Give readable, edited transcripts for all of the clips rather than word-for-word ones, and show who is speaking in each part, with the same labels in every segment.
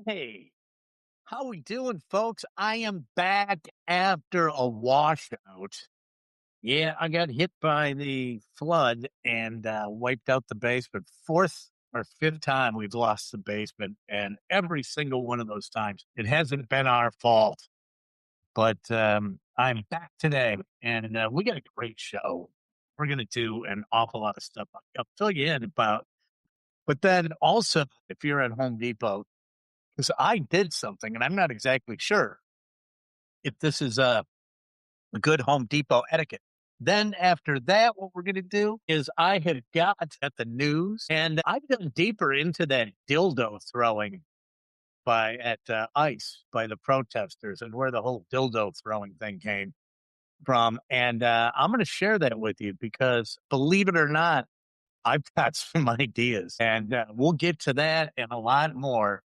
Speaker 1: Hey, how we doing, folks? I am back after a washout. Yeah, I got hit by the flood and wiped out the basement. Fourth or fifth time we've lost the basement, and every single one of those times it hasn't been our fault. But I'm back today, and we got a great show. We're going to do an awful lot of stuff. I'll fill you in about. But then also, if you're at Home Depot, because I did something, and I'm not exactly sure if this is a good Home Depot etiquette. Then after that, what we're going to do is I have got at the news, and I've gone deeper into that dildo throwing by at ICE by the protesters and where the whole dildo throwing thing came from. And I'm going to share that with you because, believe it or not, I've got some ideas, and we'll get to that and a lot more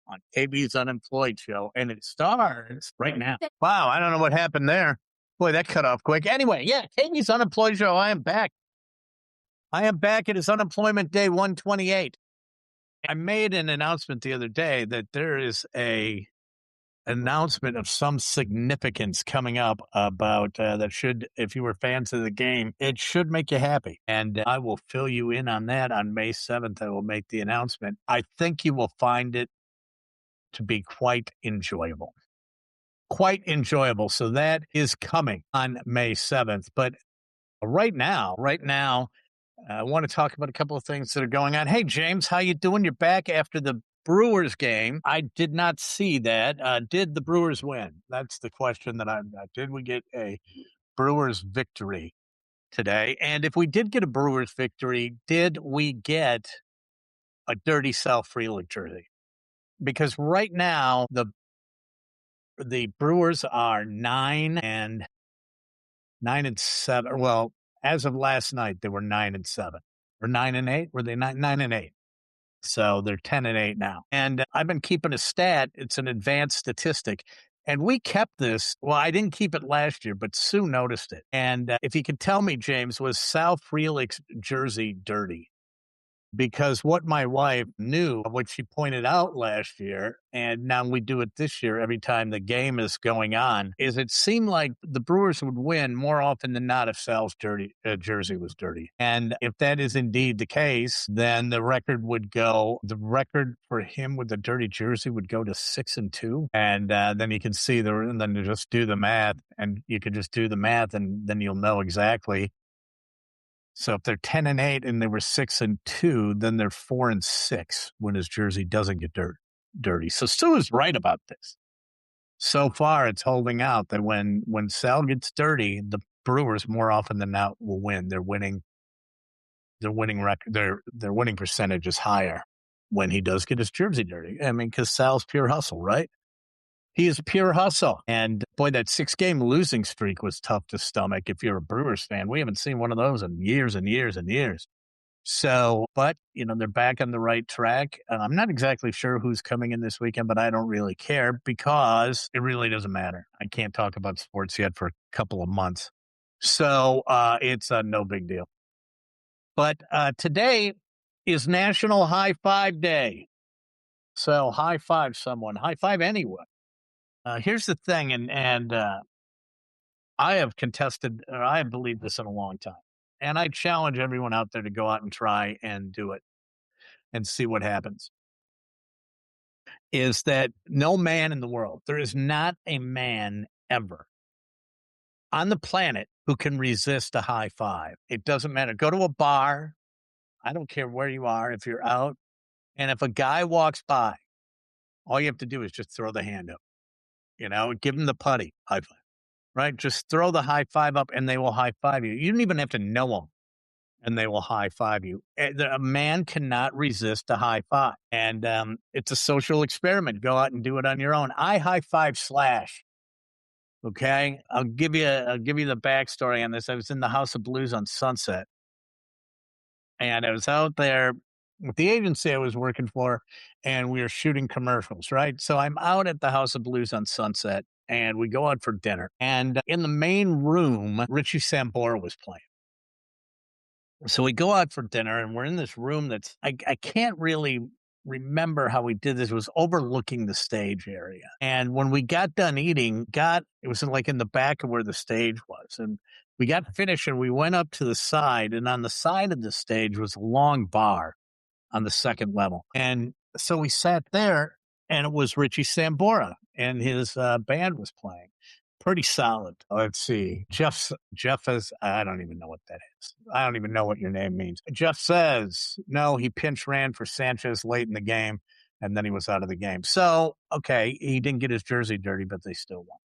Speaker 1: on KB's Unemployed Show, and it starts right now. Wow, I don't know what happened there. Boy, that cut off quick. Anyway, yeah, KB's Unemployed Show. I am back. I am back. It is Unemployment Day 128. I made an announcement the other day that there is a announcement of some significance coming up about that should, if you were fans of the game, it should make you happy. And I will fill you in on that on May 7th. I will make the announcement. I think you will find it to be quite enjoyable. Quite enjoyable. So that is coming on May 7th. But right now, I want to talk about a couple of things that are going on. Hey, James, how you doing? You're back after the Brewers game. I did not see that. Did the Brewers win? That's the question that I'm did we get a Brewers victory today? And if we did get a Brewers victory, did we get a dirty Sal Frelick jersey? Because right now the Brewers are 9-7. Well, as of last night, they were 9-7 or 9-8. Were they 9-8? So they're 10-8 now. And I've been keeping a stat. It's an advanced statistic. And we kept this. Well, I didn't keep it last year, but Sue noticed it. And if you could tell me, James, was Sal Frelick's jersey dirty? Because what my wife knew, what she pointed out last year, and now we do it this year every time the game is going on, is it seemed like the Brewers would win more often than not if Sal's jersey was dirty. And if that is indeed the case, then the record for him with the dirty jersey would go to 6-2. And then you can see and then you just do the math, and you can just do the math, and then you'll know exactly. So if they're 10-8 and they were 6-2, then they're 4-6 when his jersey doesn't get dirty. So Sue is right about this. So far, it's holding out that when Sal gets dirty, the Brewers more often than not will win. Their winning record, their winning percentage is higher when he does get his jersey dirty. I mean, because Sal's pure hustle, right? He is pure hustle. And boy, that 6-game losing streak was tough to stomach if you're a Brewers fan. We haven't seen one of those in years and years and years. So, but, they're back on the right track. I'm not exactly sure who's coming in this weekend, but I don't really care because it really doesn't matter. I can't talk about sports yet for a couple of months. So it's no big deal. But today is National High Five Day. So high five someone, high five anyone. Here's the thing, and I have believed this in a long time, and I challenge everyone out there to go out and try and do it and see what happens, is that no man in the world, there is not a man ever on the planet who can resist a high five. It doesn't matter. Go to a bar. I don't care where you are. If you're out, and if a guy walks by, all you have to do is just throw the hand up. Give them the putty high five, right? Just throw the high five up and they will high five you. You don't even have to know them and they will high five you. A man cannot resist a high five. And it's a social experiment. Go out and do it on your own. I high five Slash. Okay. I'll give you the backstory on this. I was in the House of Blues on Sunset and I was out there with the agency I was working for, and we were shooting commercials, right? So I'm out at the House of Blues on Sunset, and we go out for dinner. And in the main room, Richie Sambora was playing. So we go out for dinner, and we're in this room that's, I can't really remember how we did this. It was overlooking the stage area. And when we got done eating, it was like in the back of where the stage was. And we got finished and we went up to the side. And on the side of the stage was a long bar on the second level. And so we sat there and it was Richie Sambora and his band was playing. Pretty solid. Let's see. Jeff says, I don't even know what that is. I don't even know what your name means. Jeff says, no, he pinch ran for Sanchez late in the game and then he was out of the game. So, okay, he didn't get his jersey dirty, but they still won.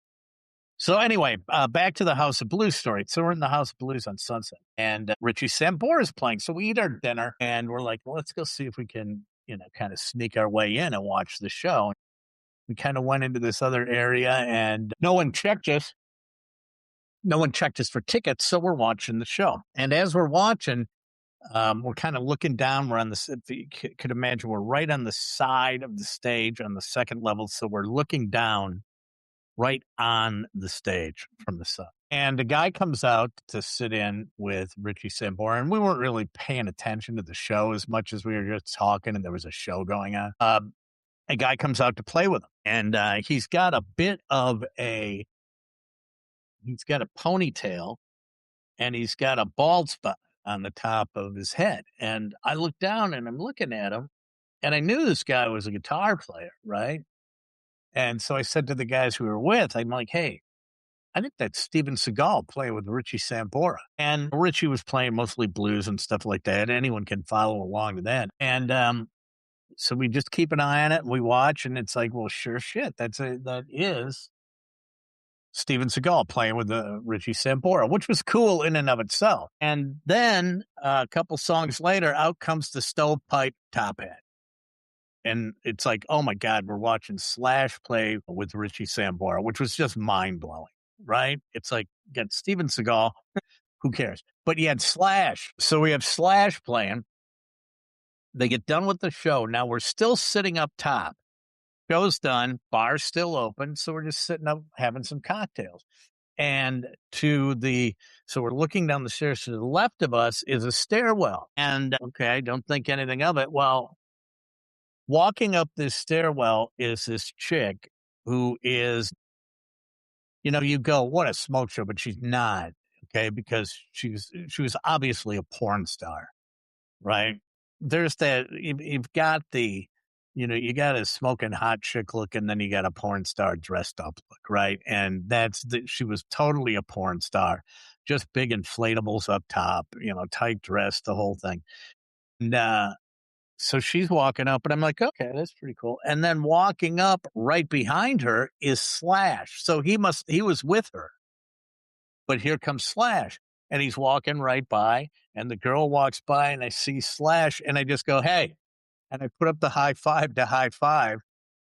Speaker 1: So anyway, back to the House of Blues story. So we're in the House of Blues on Sunset and Richie Sambora is playing. So we eat our dinner and we're like, well, let's go see if we can, kind of sneak our way in and watch the show. We kind of went into this other area and no one checked us. No one checked us for tickets. So we're watching the show. And as we're watching, we're kind of looking down. We're on if you could imagine, we're right on the side of the stage on the second level. So we're looking down right on the stage from the side. And a guy comes out to sit in with Richie Sambora. And we weren't really paying attention to the show as much as we were just talking and there was a show going on. A guy comes out to play with him and he's got a ponytail and he's got a bald spot on the top of his head. And I look down and I'm looking at him and I knew this guy was a guitar player, right? And so I said to the guys we were with, I'm like, hey, I think that's Steven Seagal playing with Richie Sambora. And Richie was playing mostly blues and stuff like that. Anyone can follow along to that. And so we just keep an eye on it and we watch and it's like, well, sure shit. That is Steven Seagal playing with Richie Sambora, which was cool in and of itself. And then a couple songs later, out comes the Stovepipe Top Hat. And it's like, oh my God, we're watching Slash play with Richie Sambora, which was just mind blowing, right? It's like, get Steven Seagal, who cares? But you had Slash. So we have Slash playing. They get done with the show. Now we're still sitting up top. Show's done. Bar's still open. So we're just sitting up having some cocktails. And so we're looking down the stairs. To the left of us is a stairwell. And okay, I don't think anything of it. Well, walking up this stairwell is this chick who is, you go, what a smoke show, but she's not. Okay. Because she was obviously a porn star, right? There's that, you've got you got a smoking hot chick look and then you got a porn star dressed up look, right? And she was totally a porn star, just big inflatables up top, tight dress, the whole thing. And so she's walking up and I'm like, okay, that's pretty cool. And then walking up right behind her is Slash. So he was with her, but here comes Slash. And he's walking right by, and the girl walks by, and I see Slash, and I just go, hey. And I put up the high five,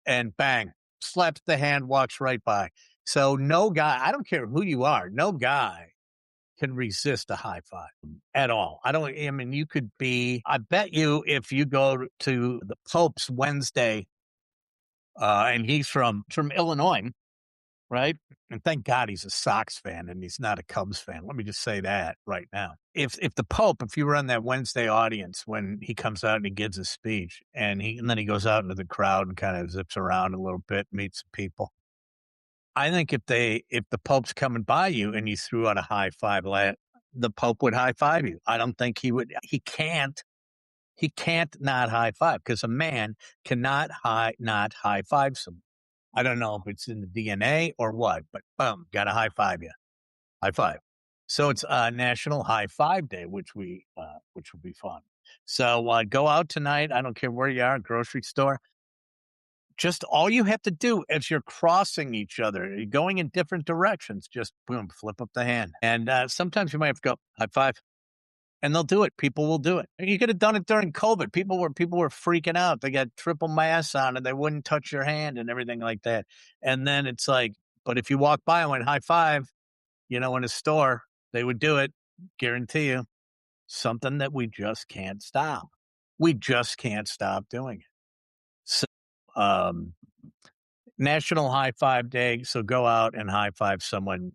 Speaker 1: and bang, slaps the hand, walks right by. So no guy, I don't care who you are, no guy can resist a high five at all. I mean, you could I bet you if you go to the Pope's Wednesday, and he's from Illinois, right? And thank God he's a Sox fan and he's not a Cubs fan. Let me just say that right now. If you were on that Wednesday audience when he comes out and he gives his speech and then he goes out into the crowd and kind of zips around a little bit, meets some people. I think if the Pope's coming by you and you threw out a high five, the Pope would high five you. I don't think he would. He can't not high five because a man cannot not high five someone. I don't know if it's in the DNA or what, but boom, got to high five you. High five. So it's National High Five Day, which will be fun. So go out tonight. I don't care where you are, grocery store. Just all you have to do as you're crossing each other, you're going in different directions, just boom, flip up the hand. And sometimes you might have to go high five. And they'll do it. People will do it. You could have done it during COVID. People were freaking out. They got triple masks on and they wouldn't touch your hand and everything like that. And then it's like, but if you walk by and went high five, in a store, they would do it. Guarantee you. Something that we just can't stop. We just can't stop doing it. So, National High Five Day. So go out and high five someone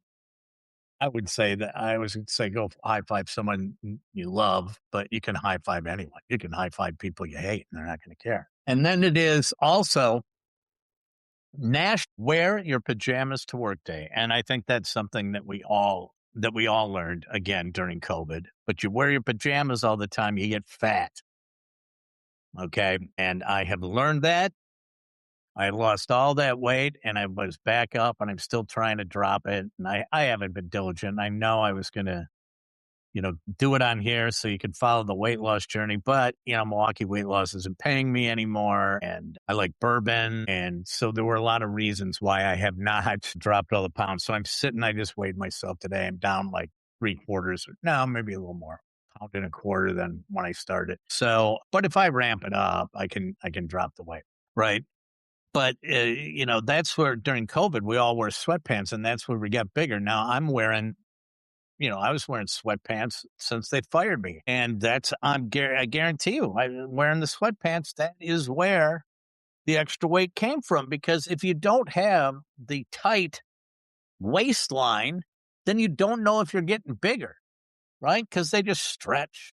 Speaker 1: I would say that I always would say go high five someone you love, but you can high five anyone. You can high five people you hate, and they're not going to care. And then it is also wear your pajamas to work day. And I think that's something that we all learned again during COVID. But you wear your pajamas all the time, you get fat. Okay. And I have learned that. I lost all that weight and I was back up and I'm still trying to drop it. And I haven't been diligent. I know I was gonna do it on here so you can follow the weight loss journey. But, Milwaukee Weight Loss isn't paying me anymore. And I like bourbon. And so there were a lot of reasons why I have not dropped all the pounds. So I'm sitting, I just weighed myself today. I'm down like 3/4, no, maybe a little more, pound and a quarter than when I started. So, but if I ramp it up, I can drop the weight. Right. But, that's where during COVID, we all wear sweatpants and that's where we got bigger. Now I was wearing sweatpants since they fired me. And I guarantee you, I'm wearing the sweatpants. That is where the extra weight came from. Because if you don't have the tight waistline, then you don't know if you're getting bigger, right? Because they just stretch.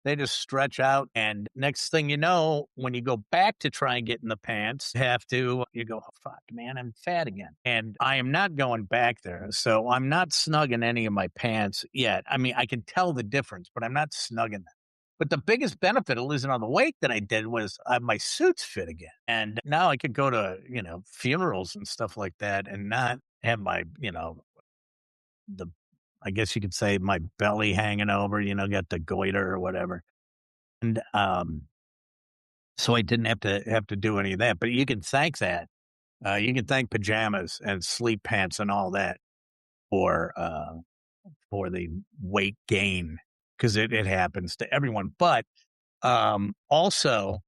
Speaker 1: They just stretch out. And next thing you know, when you go back to try and get in the pants, you go, oh, fuck, man, I'm fat again. And I am not going back there. So I'm not snugging any of my pants yet. I mean, I can tell the difference, but I'm not snugging them. But the biggest benefit of losing all the weight that I did was my suits fit again. And now I could go to, funerals and stuff like that and not have the I guess you could say my belly hanging over, got the goiter or whatever. And so I didn't have to do any of that. But you can thank that. You can thank pajamas and sleep pants and all that for the weight gain because it happens to everyone. But also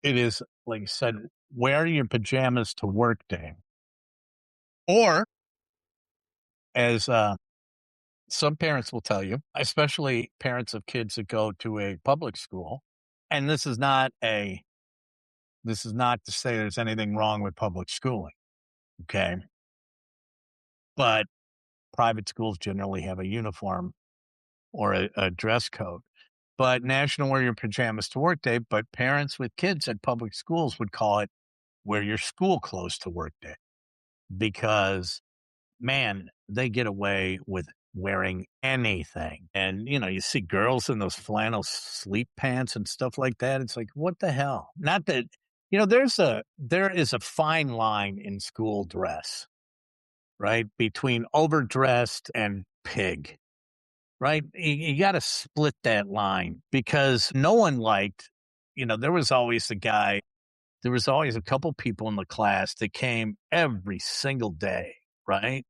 Speaker 1: it is like you said, wear your pajamas to work day, or as some parents will tell you, especially parents of kids that go to a public school. And this is not to say there's anything wrong with public schooling. Okay. But private schools generally have a uniform or a dress code. But National Wear Your Pajamas to Work Day, but parents with kids at public schools would call it Wear Your School Clothes to Work Day because man, they get away with wearing anything. And, you see girls in those flannel sleep pants and stuff like that. It's like, what the hell? Not that, there is a fine line in school dress, right? Between overdressed and pig, right? You got to split that line because no one liked, there was always a couple people in the class that came every single day, right?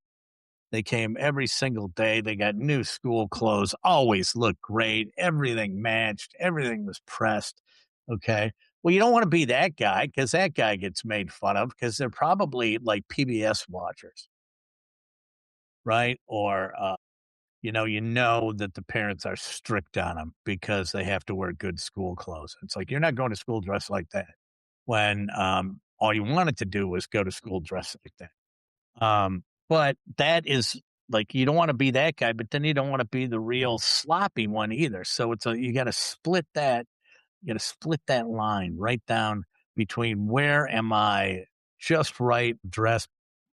Speaker 1: They came every single day. They got new school clothes, always looked great. Everything matched. Everything was pressed. Okay. Well, you don't want to be that guy because that guy gets made fun of because they're probably like PBS watchers, right? Or, that the parents are strict on them because they have to wear good school clothes. It's like, you're not going to school dressed like that when all you wanted to do was go to school dressed like that. But that is like you don't want to be that guy, but then you don't want to be the real sloppy one either. So you got to split that. You got to split that line right down between where am I just right dressed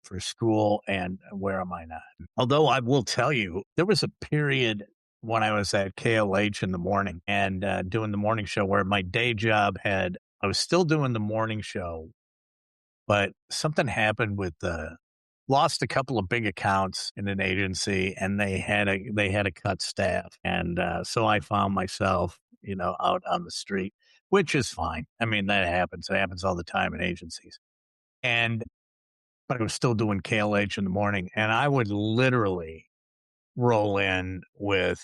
Speaker 1: for school and where am I not. Although I will tell you, there was a period when I was at KLH in the morning and doing the morning show where my day job I was still doing the morning show, but something happened with lost a couple of big accounts in an agency and they had to cut staff. And so I found myself, out on the street, which is fine. I mean, that happens. It happens all the time in agencies. But I was still doing KLH in the morning and I would literally roll in with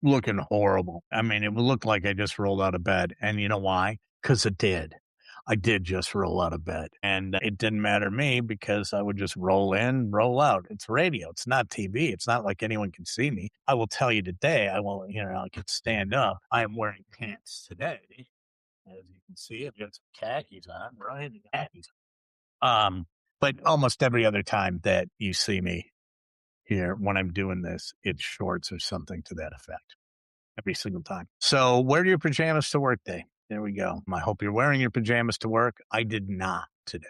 Speaker 1: looking horrible. I mean, it would look like I just rolled out of bed. And you know why? Because it did. I did just roll out of bed. And it didn't matter to me because I would just roll in, roll out. It's radio. It's not TV. It's not like anyone can see me. I will tell you today, I can stand up. I am wearing pants today. As you can see, I've got some khakis on, right? Khakis. But almost every other time that you see me, here when I'm doing this, it's shorts or something to that effect every single time. So wear your pajamas to work day. There we go. I hope you're wearing your pajamas to work. I did not today.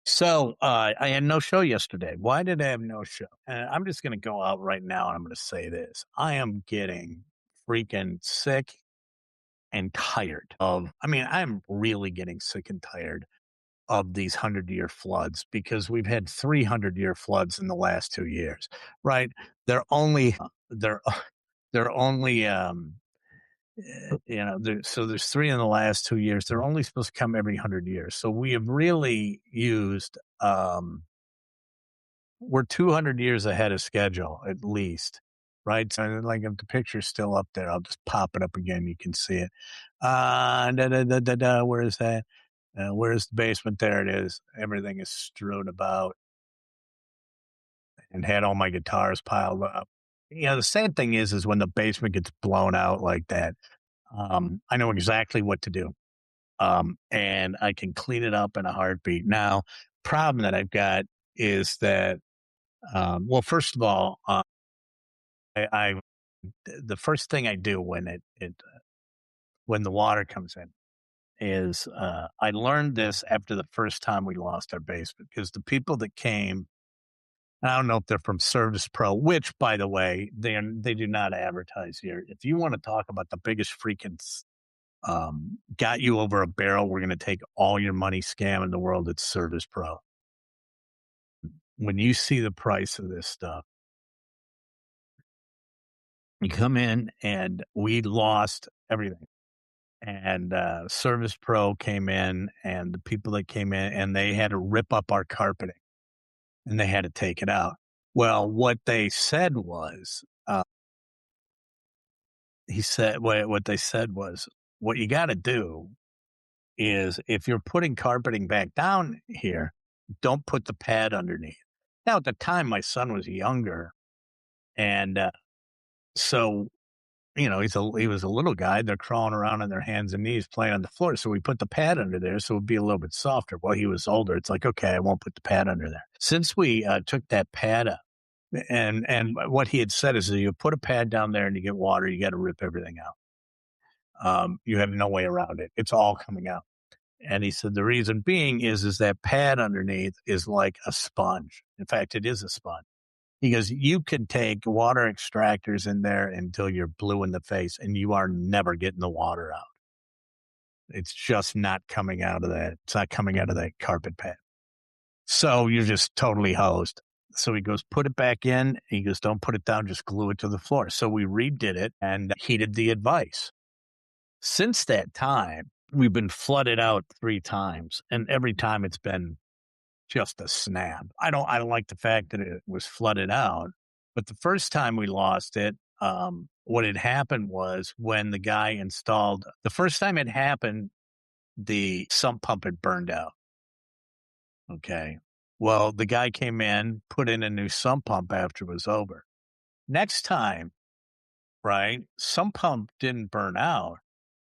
Speaker 1: So I had no show yesterday. Why did I have no show? I'm just going to go out right now and I'm going to say this. I am getting freaking sick and tired of, I'm really getting sick and tired of these 100-year floods because we've had 300-year floods in the last 2 years, right? They're only, they're, they're only, so there's three in the last 2 years. They're only supposed to come every 100 years. So we have really used, we're 200 years ahead of schedule at least, right? So like if the picture's still up there, I'll just pop it up again. You can see it. Where is that? Where's the basement? There it is. Everything is strewn about and had all my guitars piled up. The sad thing is when the basement gets blown out like that, I know exactly what to do. And I can clean it up in a heartbeat. Now, problem that I've got is that, well, first of all, I the first thing I do when the water comes in is I learned this after the first time we lost our basement because the people that came, I don't know if they're from Service Pro, which by the way they do not advertise here. If you want to talk about the biggest freaking got you over a barrel, we're going to take all your money scam in the world, it's Service Pro. When you see the price of this stuff, you come in and we lost everything. And Service Pro came in and the people that came in and they had to rip up our carpeting and they had to take it out. Well, what they said was, what they said was, what you got to do is if you're putting carpeting back down here, don't put the pad underneath. Now, at the time, my son was younger. And so, he was a little guy. They're crawling around on their hands and knees playing on the floor. So we put the pad under there so it'd be a little bit softer. Well, he was older. It's like, okay, I won't put the pad under there. Since we took that pad up, and what he had said is that you put a pad down there and you get water, you got to rip everything out. You have no way around it. It's all coming out. And he said the reason being is that pad underneath is like a sponge. In fact, it is a sponge. He goes, you could take water extractors in there until you're blue in the face and you are never getting the water out. It's just not coming out of that. It's not coming out of that carpet pad. So you're just totally hosed. So he goes, put it back in. He goes, don't put it down, just glue it to the floor. So we redid it and heeded the advice. Since that time, we've been flooded out 3 times and every time it's been just a snap. I don't like the fact that it was flooded out, but the first time we lost it, what had happened was when the guy installed, the first time it happened, the sump pump had burned out. Okay. Well, the guy came in, put in a new sump pump after it was over. Next time, right, sump pump didn't burn out,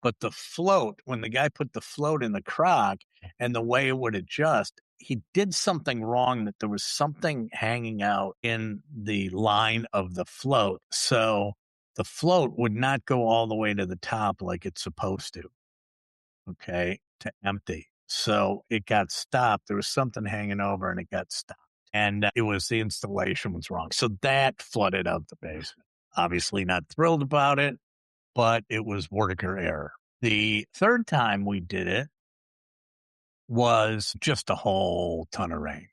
Speaker 1: but the float, when the guy put the float in the crock and the way it would adjust, he did something wrong, that there was something hanging out in the line of the float. So the float would not go all the way to the top like it's supposed to, okay, to empty. So it got stopped. There was something hanging over and it got stopped. And it was the installation was wrong. So that flooded out the basement. Obviously not thrilled about it, but it was worker error. The third time we did it was just a whole ton of rain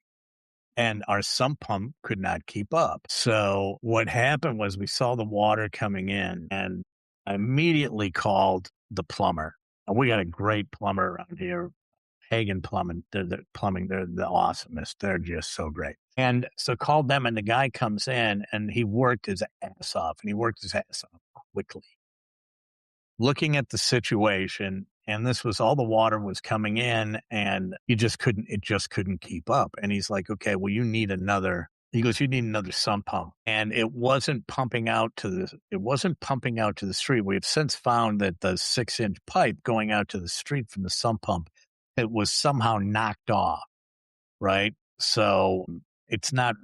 Speaker 1: and our sump pump could not keep up. So what happened was we saw the water coming in and I immediately called the plumber. And we got a great plumber around here, Hagen Plumbing. They're the awesomest. They're just so great. And so called them and the guy comes in and he worked his ass off quickly. Looking at the situation, and this was all the water was coming in and it just couldn't keep up. And he's like, okay, well, you need another sump pump. And it wasn't pumping out to the street. We have since found that the 6-inch pipe going out to the street from the sump pump, it was somehow knocked off. Right. So it's not,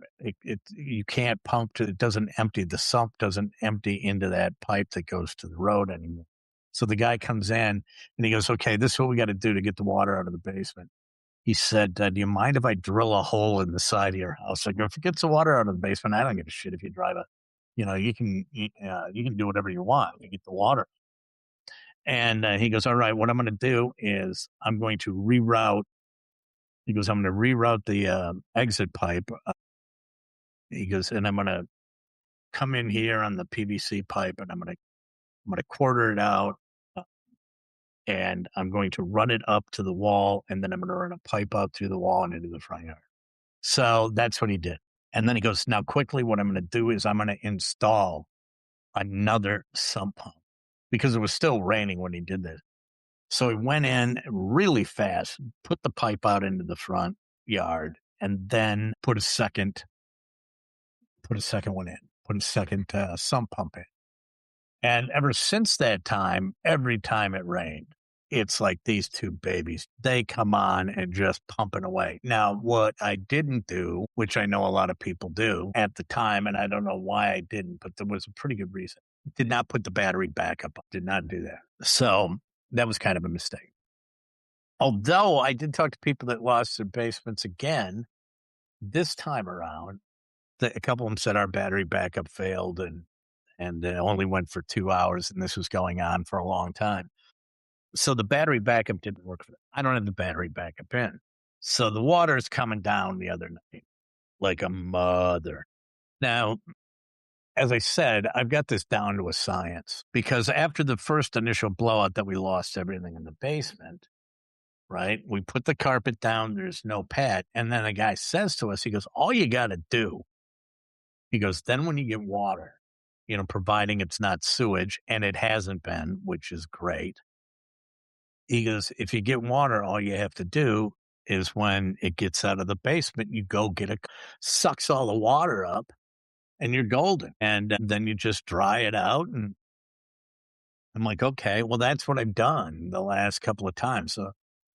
Speaker 1: you can't pump to, it doesn't empty, the sump doesn't empty into that pipe that goes to the road anymore. So the guy comes in and he goes, okay, this is what we got to do to get the water out of the basement. He said, do you mind if I drill a hole in the side of your house? I go, if it gets the water out of the basement, I don't give a shit if you drive you can do whatever you want to get the water. And he goes, all right, what I'm going to do is I'm going to reroute. He goes, I'm going to reroute the exit pipe. He goes, and I'm going to come in here on the PVC pipe and I'm going to quarter it out. And I'm going to run it up to the wall, and then I'm going to run a pipe out through the wall and into the front yard. So that's what he did. And then he goes, now quickly, what I'm going to do is I'm going to install another sump pump because it was still raining when he did this. So he went in really fast, put the pipe out into the front yard, and then put a second one in, put a second sump pump in. And ever since that time, every time it rained, it's like these two babies, they come on and just pumping away. Now, what I didn't do, which I know a lot of people do at the time, and I don't know why I didn't, but there was a pretty good reason. Did not put the battery back up. Did not do that. So that was kind of a mistake. Although I did talk to people that lost their basements again this time around. A couple of them said our battery backup failed and it only went for 2 hours, and this was going on for a long time. So the battery backup didn't work for them. I don't have the battery backup in. So the water is coming down the other night like a mother. Now, as I said, I've got this down to a science because after the first initial blowout that we lost everything in the basement, right? We put the carpet down. There's no pad. And then a guy says to us, he goes, all you got to do, he goes, then when you get water, providing it's not sewage, and it hasn't been, which is great. He goes, if you get water, all you have to do is when it gets out of the basement, you go sucks all the water up and you're golden. And then you just dry it out. And I'm like, okay, well, that's what I've done the last couple of times. So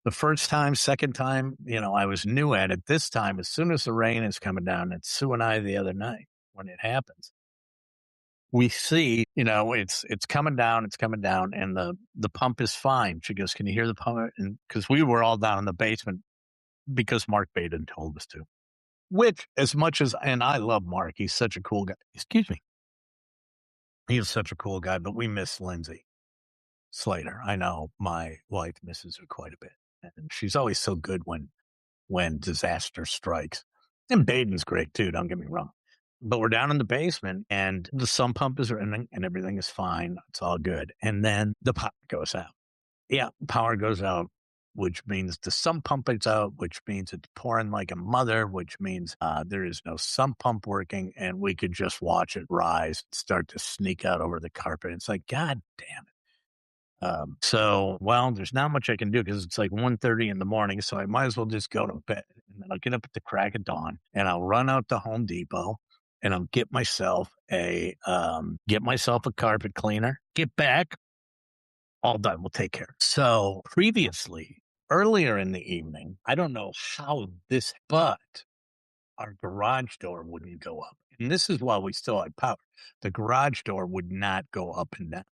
Speaker 1: the first time, second time, I was new at it. This time, as soon as the rain is coming down, it's Sue and I the other night when it happens. We see, it's coming down, and the pump is fine. She goes, can you hear the pump? And because we were all down in the basement because Mark Baden told us to, which as much as, and I love Mark, he's such a cool guy. Excuse me. He is such a cool guy, but we miss Lindsay Slater. I know my wife misses her quite a bit. And she's always so good when disaster strikes. And Baden's great too, don't get me wrong. But we're down in the basement and the sump pump is running and everything is fine. It's all good. And then the power goes out. Yeah, power goes out, which means the sump pump is out, which means it's pouring like a mother, which means there is no sump pump working, and we could just watch it rise, start to sneak out over the carpet. It's like, God damn it. There's not much I can do because it's like 1:30 in the morning. So I might as well just go to bed, and then I'll get up at the crack of dawn and I'll run out to Home Depot and I'll get myself a carpet cleaner, get back, all done. We'll take care. So previously, earlier in the evening, I don't know how but our garage door wouldn't go up. And this is while we still had power. The garage door would not go up and down.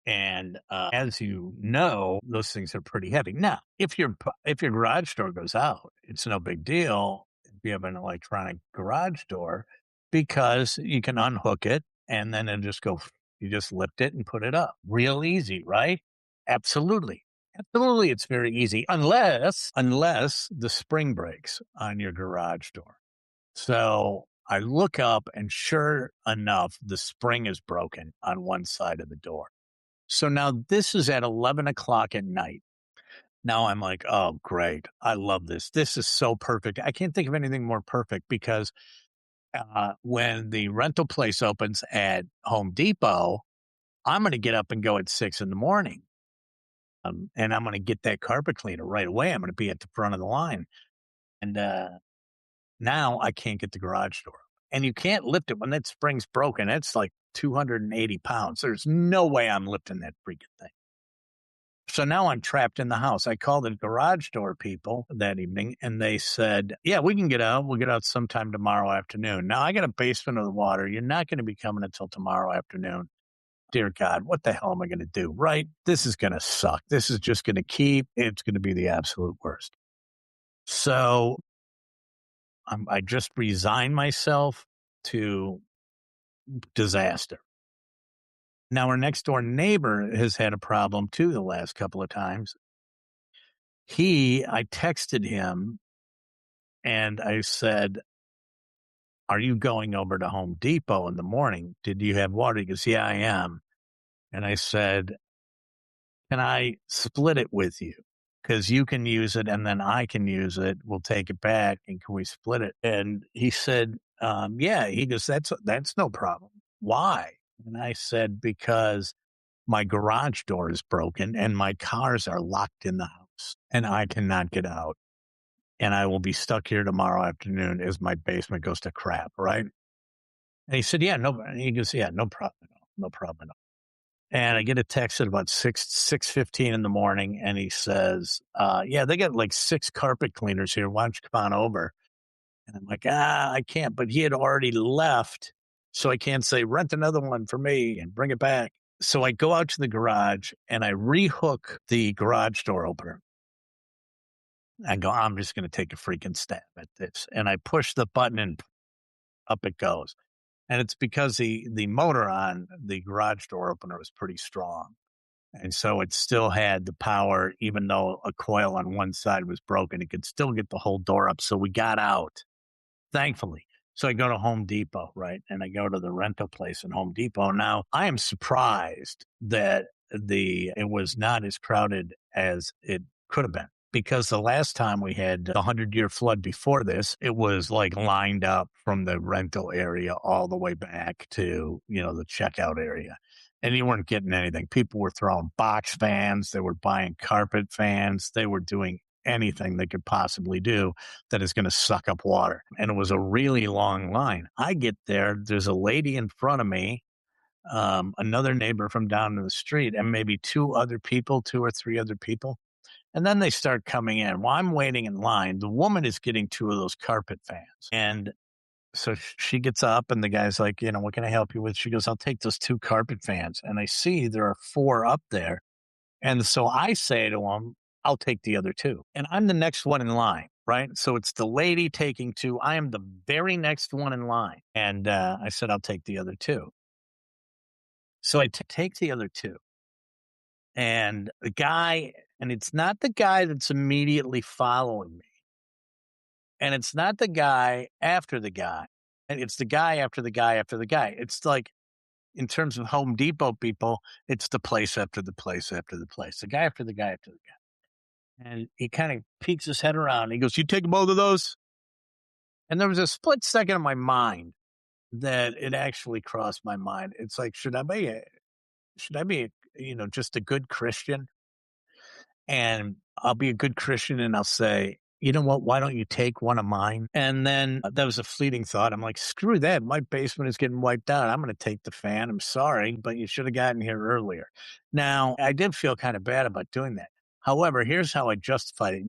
Speaker 1: And as you know, those things are pretty heavy. Now, if your garage door goes out, it's no big deal if you have an electronic garage door because you can unhook it and then you just lift it and put it up. Real easy, right? Absolutely. Absolutely, it's very easy unless the spring breaks on your garage door. So I look up and sure enough, the spring is broken on one side of the door. So now this is at 11 o'clock at night. Now I'm like, oh, great. I love this. This is so perfect. I can't think of anything more perfect because when the rental place opens at Home Depot, I'm going to get up and go at 6 in the morning. And I'm going to get that carpet cleaner right away. I'm going to be at the front of the line. And now I can't get the garage door. And you can't lift it when that spring's broken. It's like 280 pounds. There's no way I'm lifting that freaking thing. So now I'm trapped in the house. I called the garage door people that evening and they said, yeah, we can get out. We'll get out sometime tomorrow afternoon. Now I got a basement of the water. You're not going to be coming until tomorrow afternoon. Dear God, what the hell am I going to do? Right? This is going to suck. This is just going to it's going to be the absolute worst. So I just resigned myself to disaster. Now, our next door neighbor has had a problem too the last couple of times. I texted him and I said, are you going over to Home Depot in the morning? Did you have water? He goes, yeah, I am. And I said, can I split it with you? Because you can use it and then I can use it. We'll take it back and can we split it? And he said, yeah. He goes, that's no problem. Why? And I said, because my garage door is broken and my cars are locked in the house and I cannot get out. And I will be stuck here tomorrow afternoon as my basement goes to crap, right? And he said, yeah, no. And he goes, yeah, no problem at all. No problem at all. And I get a text at about 6:15 in the morning, and he says, yeah, they got like 6 carpet cleaners here. Why don't you come on over? And I'm like, I can't. But he had already left, so I can't say, rent another one for me and bring it back. So I go out to the garage, and I rehook the garage door opener. I go, I'm just going to take a freaking stab at this. And I push the button, and up it goes. And it's because the motor on the garage door opener was pretty strong. And so it still had the power, even though a coil on one side was broken, it could still get the whole door up. So we got out, thankfully. So I go to Home Depot, right? And I go to the rental place in Home Depot. Now I am surprised that it was not as crowded as it could have been. Because the last time we had the 100-year flood before this, it was like lined up from the rental area all the way back to, the checkout area. And you weren't getting anything. People were throwing box fans. They were buying carpet fans. They were doing anything they could possibly do that is going to suck up water. And it was a really long line. I get there. There's a lady in front of me, another neighbor from down the street, and maybe 2 or 3 other people. And then they start coming in. While I'm waiting in line, the woman is getting 2 of those carpet fans. And so she gets up and the guy's like, what can I help you with? She goes, I'll take those 2 carpet fans. And I see there are 4 up there. And so I say to him, I'll take the other 2. And I'm the next one in line, right? So it's the lady taking 2. I am the very next one in line. And I said, I'll take the other 2. So I take the other 2. And it's not the guy that's immediately following me. And it's not the guy after the guy. And it's the guy after the guy after the guy. It's like, in terms of Home Depot people, it's the place after the place after the place. The guy after the guy after the guy. And he kind of peeks his head around. And he goes, you take both of those? And there was a split second in my mind that it actually crossed my mind. It's like, should I be, just a good Christian? And I'll be a good Christian and I'll say, you know what? Why don't you take one of mine? And then that was a fleeting thought. I'm like, screw that. My basement is getting wiped out. I'm going to take the fan. I'm sorry, but you should have gotten here earlier. Now, I did feel kind of bad about doing that. However, here's how I justified it.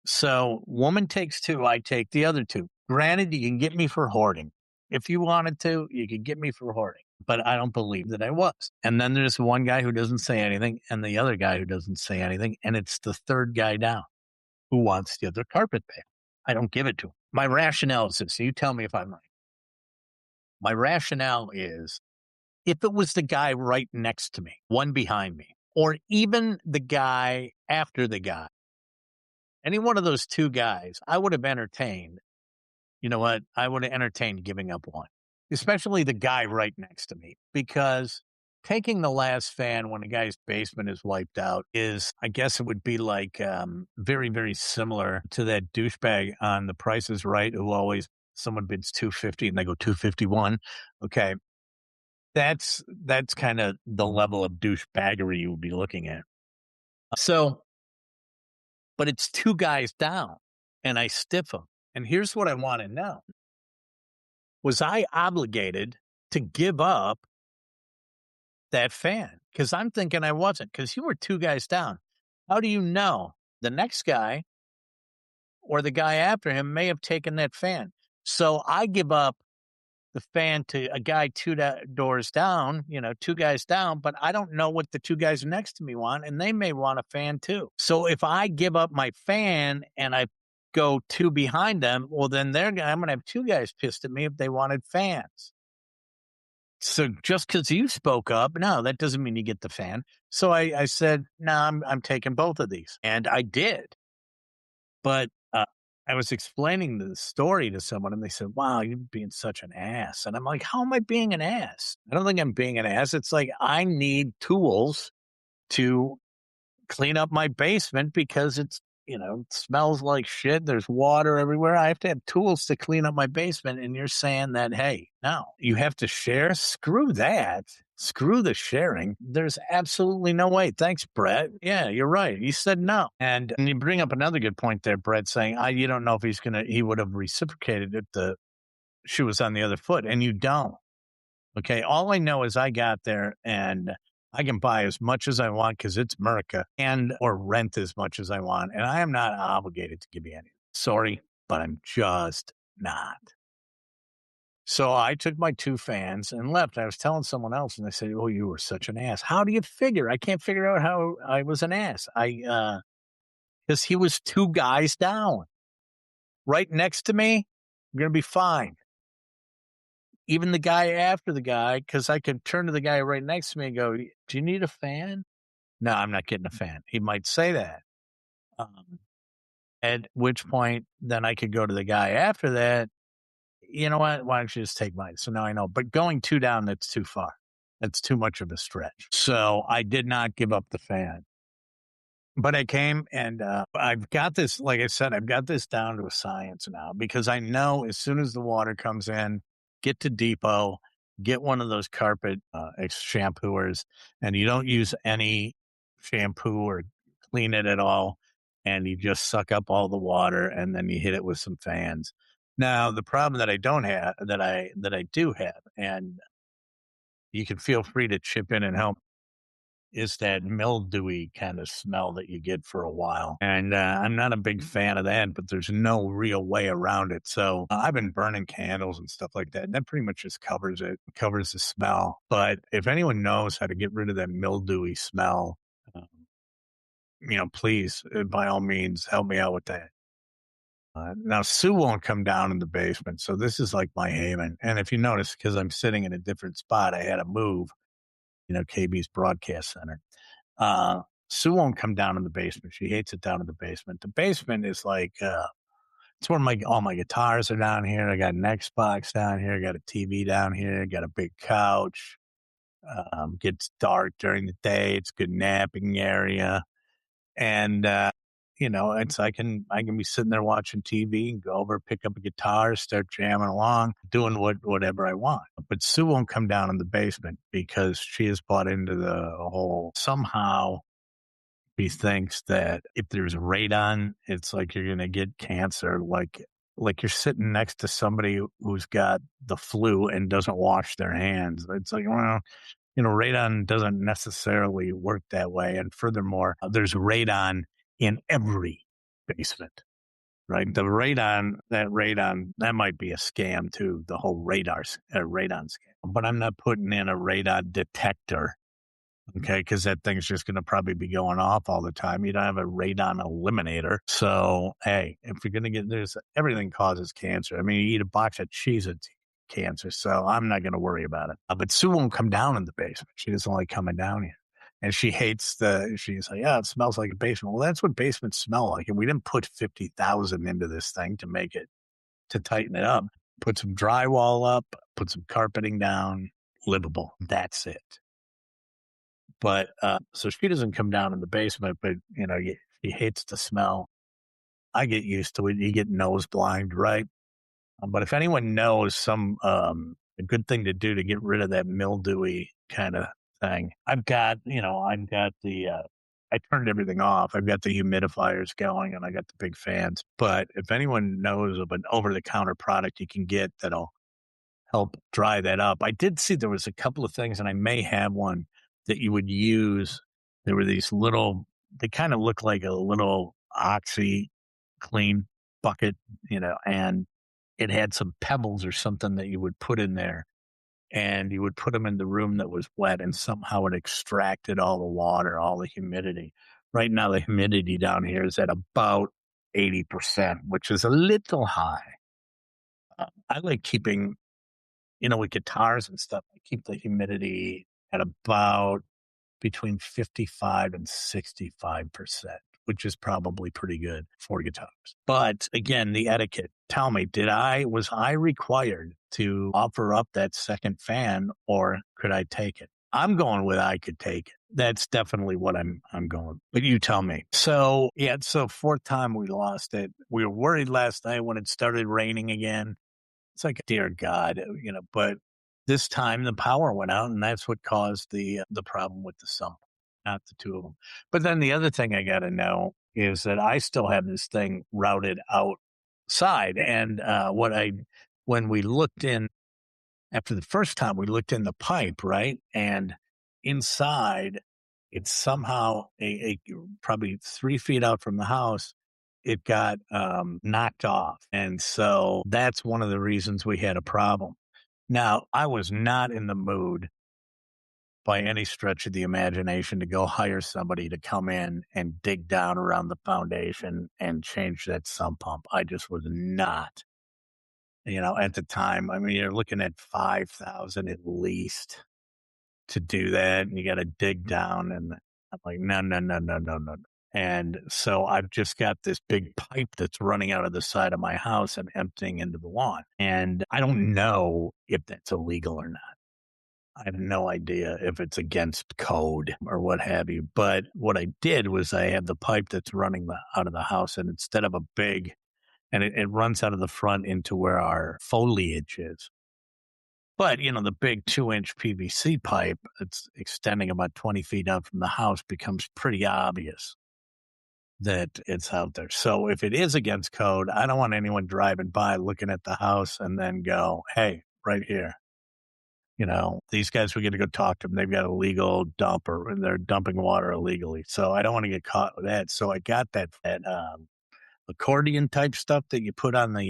Speaker 1: So woman takes 2, I take the other 2. Granted, you can get me for hoarding. If you wanted to, you could get me for hoarding. But I don't believe that I was. And then there's one guy who doesn't say anything and the other guy who doesn't say anything. And it's the third guy down who wants the other carpet bag. I don't give it to him. My rationale is this. So you tell me if I'm right. My rationale is if it was the guy right next to me, one behind me, or even the guy after the guy, any one of those 2 guys, I would have entertained. You know what? I would have entertained giving up one, especially the guy right next to me, because taking the last fan when a guy's basement is wiped out I guess it would be like very, very similar to that douchebag on The Price is Right who always, someone bids $250 and they go $251. Okay. That's kind of the level of douchebaggery you would be looking at. So, but it's 2 guys down and I stiff them. And here's what I want to know. Was I obligated to give up that fan? Because I'm thinking I wasn't, because you were 2 guys down. How do you know the next guy or the guy after him may have taken that fan? So I give up the fan to a guy doors down, 2 guys down, but I don't know what the 2 guys next to me want, and they may want a fan too. So if I give up my fan and I go 2 behind them, well, then I'm going to have 2 guys pissed at me if they wanted fans. So just because you spoke up, no, that doesn't mean you get the fan. So I said, no, I'm taking both of these, and I did. But I was explaining the story to someone, and they said, "Wow, you're being such an ass." And I'm like, "How am I being an ass? I don't think I'm being an ass. It's like I need tools to clean up my basement because it smells like shit. There's water everywhere. I have to have tools to clean up my basement." And you're saying that, hey, no, you have to share? Screw that. Screw the sharing. There's absolutely no way. Thanks, Brett. Yeah, you're right. You said no. And you bring up another good point there, Brett, saying, you don't know if he would have reciprocated if the shoe was on the other foot. And you don't. Okay. All I know is I got there and I can buy as much as I want because it's America, or rent as much as I want. And I am not obligated to give you any. Sorry, but I'm just not. So I took my 2 fans and left. I was telling someone else and they said, "Oh, you were such an ass." How do you figure? I can't figure out how I was an ass. Because he was 2 guys down right next to me. I'm going to be fine. Even the guy after the guy, because I could turn to the guy right next to me and go, "Do you need a fan?" No, I'm not getting a fan. He might say that. At which point, then I could go to the guy after that. You know what? Why don't you just take mine? So now I know. But going 2 down, that's too far. That's too much of a stretch. So I did not give up the fan. But I came and I've got this, like I said, I've got this down to a science now because I know as soon as the water comes in, get to Depot, get one of those carpet shampooers, and you don't use any shampoo or clean it at all. And you just suck up all the water and then you hit it with some fans. Now, the problem that I don't have, that I do have, and you can feel free to chip in and help, is that mildewy kind of smell that you get for a while. And I'm not a big fan of that, but there's no real way around it. So I've been burning candles and stuff like that. And that pretty much just covers the smell. But if anyone knows how to get rid of that mildewy smell, please, by all means, help me out with that. Now, Sue won't come down in the basement. So this is like my haven. And if you notice, because I'm sitting in a different spot, I had to move, KB's broadcast center. Sue won't come down in the basement. She hates it down in the basement. The basement is like, it's where all my guitars are down here. I got an Xbox down here. I got a TV down here. I got a big couch. Gets dark during the day. It's a good napping area. And, it's, I can be sitting there watching TV and go over, pick up a guitar, start jamming along, doing whatever I want. But Sue won't come down in the basement because she has bought into the whole, somehow she thinks that if there's radon, it's like you're going to get cancer, like you're sitting next to somebody who's got the flu and doesn't wash their hands. It's like, well, radon doesn't necessarily work that way. And furthermore, there's radon in every basement, right? That might be a scam too, the whole radon scam. But I'm not putting in a radon detector, okay? Because that thing's just going to probably be going off all the time. You don't have a radon eliminator. So, hey, if you're going to everything causes cancer. I mean, you eat a box of cheese, it's cancer. So I'm not going to worry about it. But Sue won't come down in the basement. She doesn't like coming down here. And she hates she's like, yeah, it smells like a basement. Well, that's what basements smell like. And we didn't put 50,000 into this thing to tighten it up. Put some drywall up, put some carpeting down, livable. That's it. But, so she doesn't come down in the basement, but she hates the smell. I get used to it. You get nose blind, right? But if anyone knows a good thing to do to get rid of that mildewy kind of thing, I turned everything off. I've got the humidifiers going and I got the big fans. But if anyone knows of an over-the-counter product you can get that'll help dry that up, I did see there was a couple of things, and I may have one that you would use. There were these little, they kind of look like a little oxy clean bucket, and it had some pebbles or something that you would put in there, and you would put them in the room that was wet, and somehow it extracted all the water, all the humidity. Right now, the humidity down here is at about 80%, which is a little high. I like keeping, with guitars and stuff, I keep the humidity at about between 55 and 65%, which is probably pretty good for guitars. But again, the etiquette. Tell me, was I required to offer up that second fan, or could I take it? I'm going with I could take it. That's definitely what I'm going. But you tell me. So yeah, so fourth time we lost it. We were worried last night when it started raining again. It's like, dear God, but this time the power went out, and that's what caused the problem with the sump, not the two of them. But then the other thing I got to know is that I still have this thing routed outside. And when we looked in after the first time, we looked in the pipe, right? And inside, it's somehow probably 3 feet out from the house, it got knocked off. And so that's one of the reasons we had a problem. Now, I was not in the mood by any stretch of the imagination to go hire somebody to come in and dig down around the foundation and change that sump pump. I just was not, at the time. I mean, you're looking at 5,000 at least to do that, and you got to dig down. And I'm like, no, no, no, no, no, no. And so I've just got this big pipe that's running out of the side of my house and emptying into the lawn. And I don't know if that's illegal or not. I have no idea if it's against code or what have you. But what I did was I have the pipe that's running out of the house, and instead of a big, and it runs out of the front into where our foliage is. But, the big 2-inch PVC pipe that's extending about 20 feet out from the house becomes pretty obvious that it's out there. So if it is against code, I don't want anyone driving by looking at the house and then go, hey, right here, these guys, we got to go talk to them. They've got a legal dumper and they're dumping water illegally. So I don't want to get caught with that. So I got that accordion type stuff that you put on that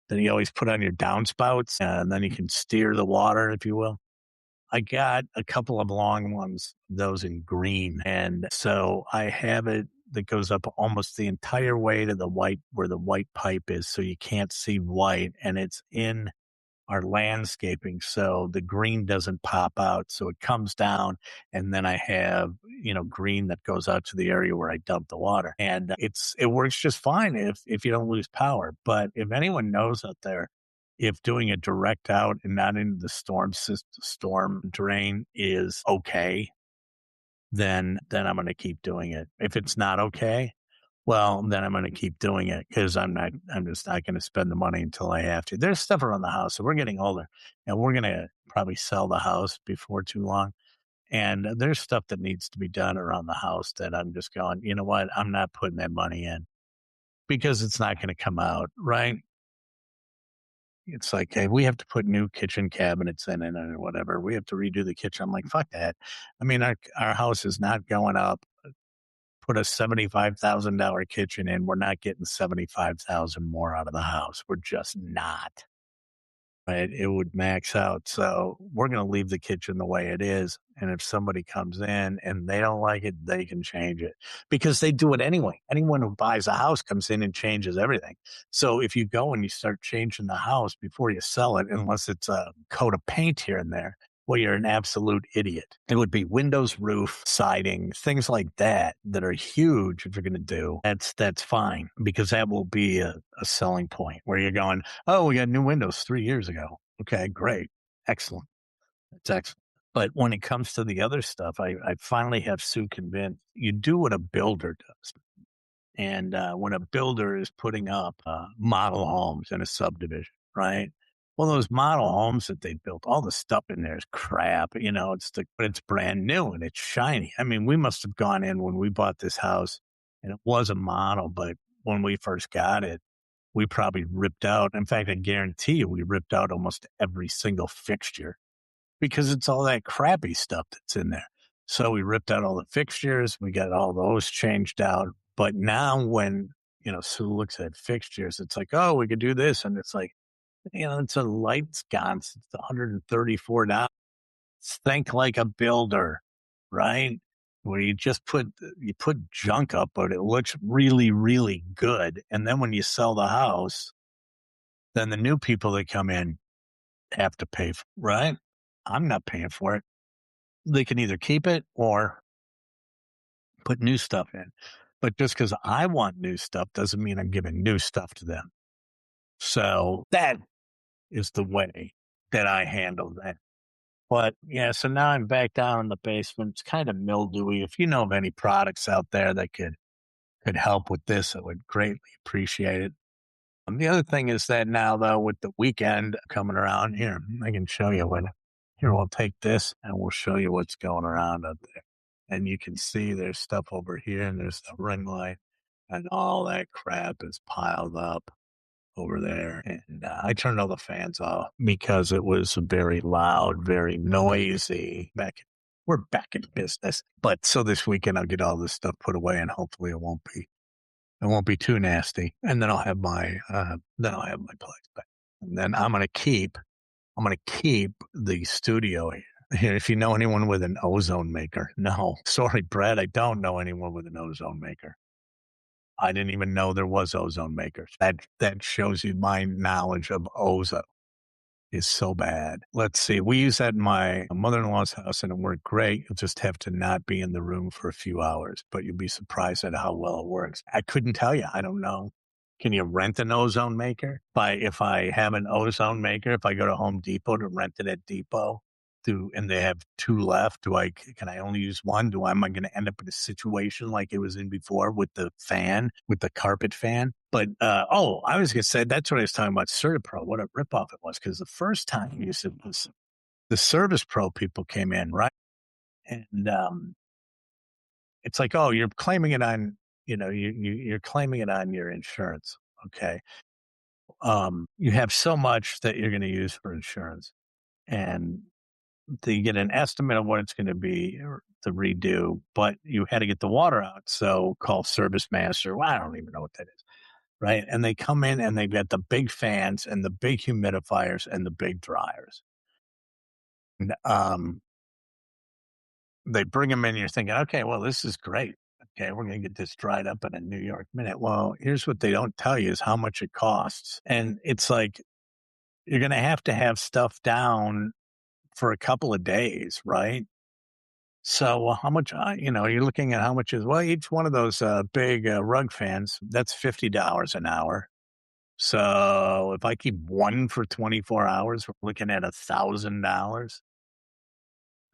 Speaker 1: you always put on your downspouts, and then you can steer the water, if you will. I got a couple of long ones, those in green. And so I have it that goes up almost the entire way to the white, where the white pipe is. So you can't see white, and it's in our landscaping. So the green doesn't pop out. So it comes down, and then I have, green that goes out to the area where I dump the water. And it works just fine if you don't lose power. But if anyone knows out there, if doing a direct out and not into the storm drain is okay, then I'm going to keep doing it. If it's not okay, well, then I'm going to keep doing it, because I'm just not going to spend the money until I have to. There's stuff around the house. So we're getting older, and we're going to probably sell the house before too long. And there's stuff that needs to be done around the house that I'm just going, you know what? I'm not putting that money in, because it's not going to come out right. It's like, hey, we have to put new kitchen cabinets in it or whatever. We have to redo the kitchen. I'm like, fuck that. I mean, our house is not going up. Put a $75,000 kitchen in. We're not getting 75,000 more out of the house. We're just not. Right? It would max out. So we're going to leave the kitchen the way it is. And if somebody comes in and they don't like it, they can change it, because they do it anyway. Anyone who buys a house comes in and changes everything. So if you go and you start changing the house before you sell it, unless it's a coat of paint here and there, well, you're an absolute idiot. It would be windows, roof, siding, things like that are huge. If you're going to do that's fine, because that will be a selling point where you're going, oh, we got new windows 3 years ago. Okay, great. Excellent. That's excellent. But when it comes to the other stuff, I finally have Sue convinced you do what a builder does. And when a builder is putting up model homes in a subdivision, right? Well, those model homes that they built, all the stuff in there is crap. But it's brand new and it's shiny. I mean, we must have gone in when we bought this house, and it was a model, but when we first got it, we probably ripped out. In fact, I guarantee you, we ripped out almost every single fixture because it's all that crappy stuff that's in there. So we ripped out all the fixtures. We got all those changed out. But now when, Sue looks at fixtures, it's like, oh, we could do this. And it's like, it's a light sconce. It's $134. Think like a builder, right? Where you put junk up, but it looks really, really good. And then when you sell the house, then the new people that come in have to pay for it, right? I'm not paying for it. They can either keep it or put new stuff in. But just because I want new stuff doesn't mean I'm giving new stuff to them. So that is the way that I handle that. But yeah, so now I'm back down in the basement. It's kind of mildewy. If you know of any products out there that could help with this, I would greatly appreciate it. The other thing is that now, though, with the weekend coming around here, I can show you what. Here, we'll take this and we'll show you what's going around up there. And you can see there's stuff over here, and there's the ring light, and all that crap is piled up over there. And I turned all the fans off because it was very loud, very noisy. We're back in business. But so this weekend I'll get all this stuff put away, and hopefully it won't be too nasty. And then I'll have my place back. And then I'm gonna keep the studio here. If you know anyone with an ozone maker. No. Sorry, Brad, I don't know anyone with an ozone maker. I didn't even know there was ozone makers. That shows you my knowledge of ozone is so bad. Let's see. We use that in my mother-in-law's house, and it worked great. You'll just have to not be in the room for a few hours, but you'll be surprised at how well it works. I couldn't tell you. I don't know. Can you rent an ozone maker? If I have an ozone maker, if I go to Home Depot to rent it at Depot, and they have two left, can I only use one? Am I going to end up in a situation like it was in before with the carpet fan? But I was going to say that's what I was talking about. CertaPro, what a ripoff it was, because the first time you said was the Service Pro people came in, right? And it's like, oh, you're claiming it on, you're claiming it on your insurance, okay? You have so much that you're going to use for insurance, and to get an estimate of what it's going to be to redo, but you had to get the water out. So call Service Master. Well, I don't even know what that is. Right. And they come in and they've got the big fans and the big humidifiers and the big dryers. And, they bring them in. And you're thinking, okay, well, this is great. Okay, we're going to get this dried up in a New York minute. Well, here's what they don't tell you is how much it costs. And it's like, you're going to have stuff down for a couple of days, right? So how much, you're looking at how much each one of those big rug fans, that's $50 an hour. So if I keep one for 24 hours, we're looking at $1,000.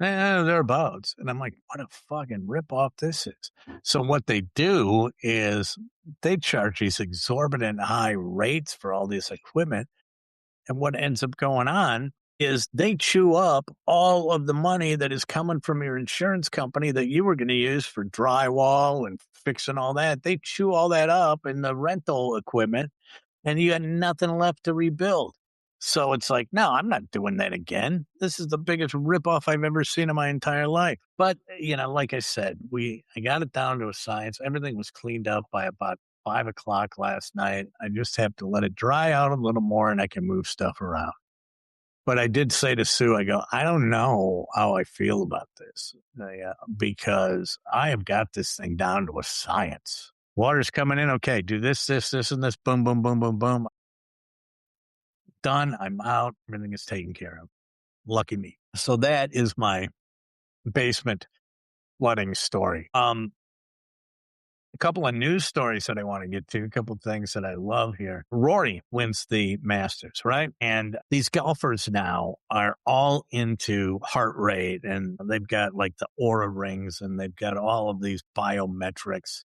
Speaker 1: Thereabouts. And I'm like, what a fucking ripoff this is. So what they do is they charge these exorbitant high rates for all this equipment. And what ends up going on is they chew up all of the money that is coming from your insurance company that you were going to use for drywall and fixing all that. They chew all that up in the rental equipment, and you got nothing left to rebuild. So it's like, no, I'm not doing that again. This is the biggest ripoff I've ever seen in my entire life. But, like I said, I got it down to a science. Everything was cleaned up by about 5:00 last night. I just have to let it dry out a little more and I can move stuff around. But I did say to Sue, I don't know how I feel about this because I have got this thing down to a science. Water's coming in. Okay, do this, and this. Boom, boom, boom, boom, boom. Done. I'm out. Everything is taken care of. Lucky me. So that is my basement flooding story. A couple of news stories that I want to get to, a couple of things that I love here. Rory wins the Masters, right? And these golfers now are all into heart rate, and they've got like the Aura rings, and they've got all of these biometrics.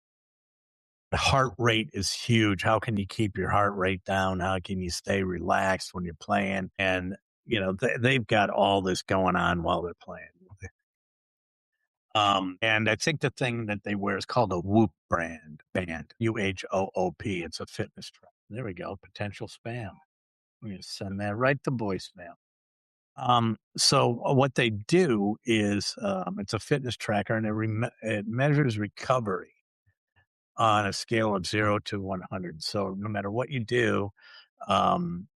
Speaker 1: The heart rate is huge. How can you keep your heart rate down? How can you stay relaxed when you're playing? And, they've got all this going on while they're playing. And I think the thing that they wear is called a Whoop band, UHOOP. It's a fitness trend. There we go. Potential spam. We're going to send that right to voicemail. So what they do is it's a fitness tracker, and it measures recovery on a scale of 0 to 100. So no matter what you do, um,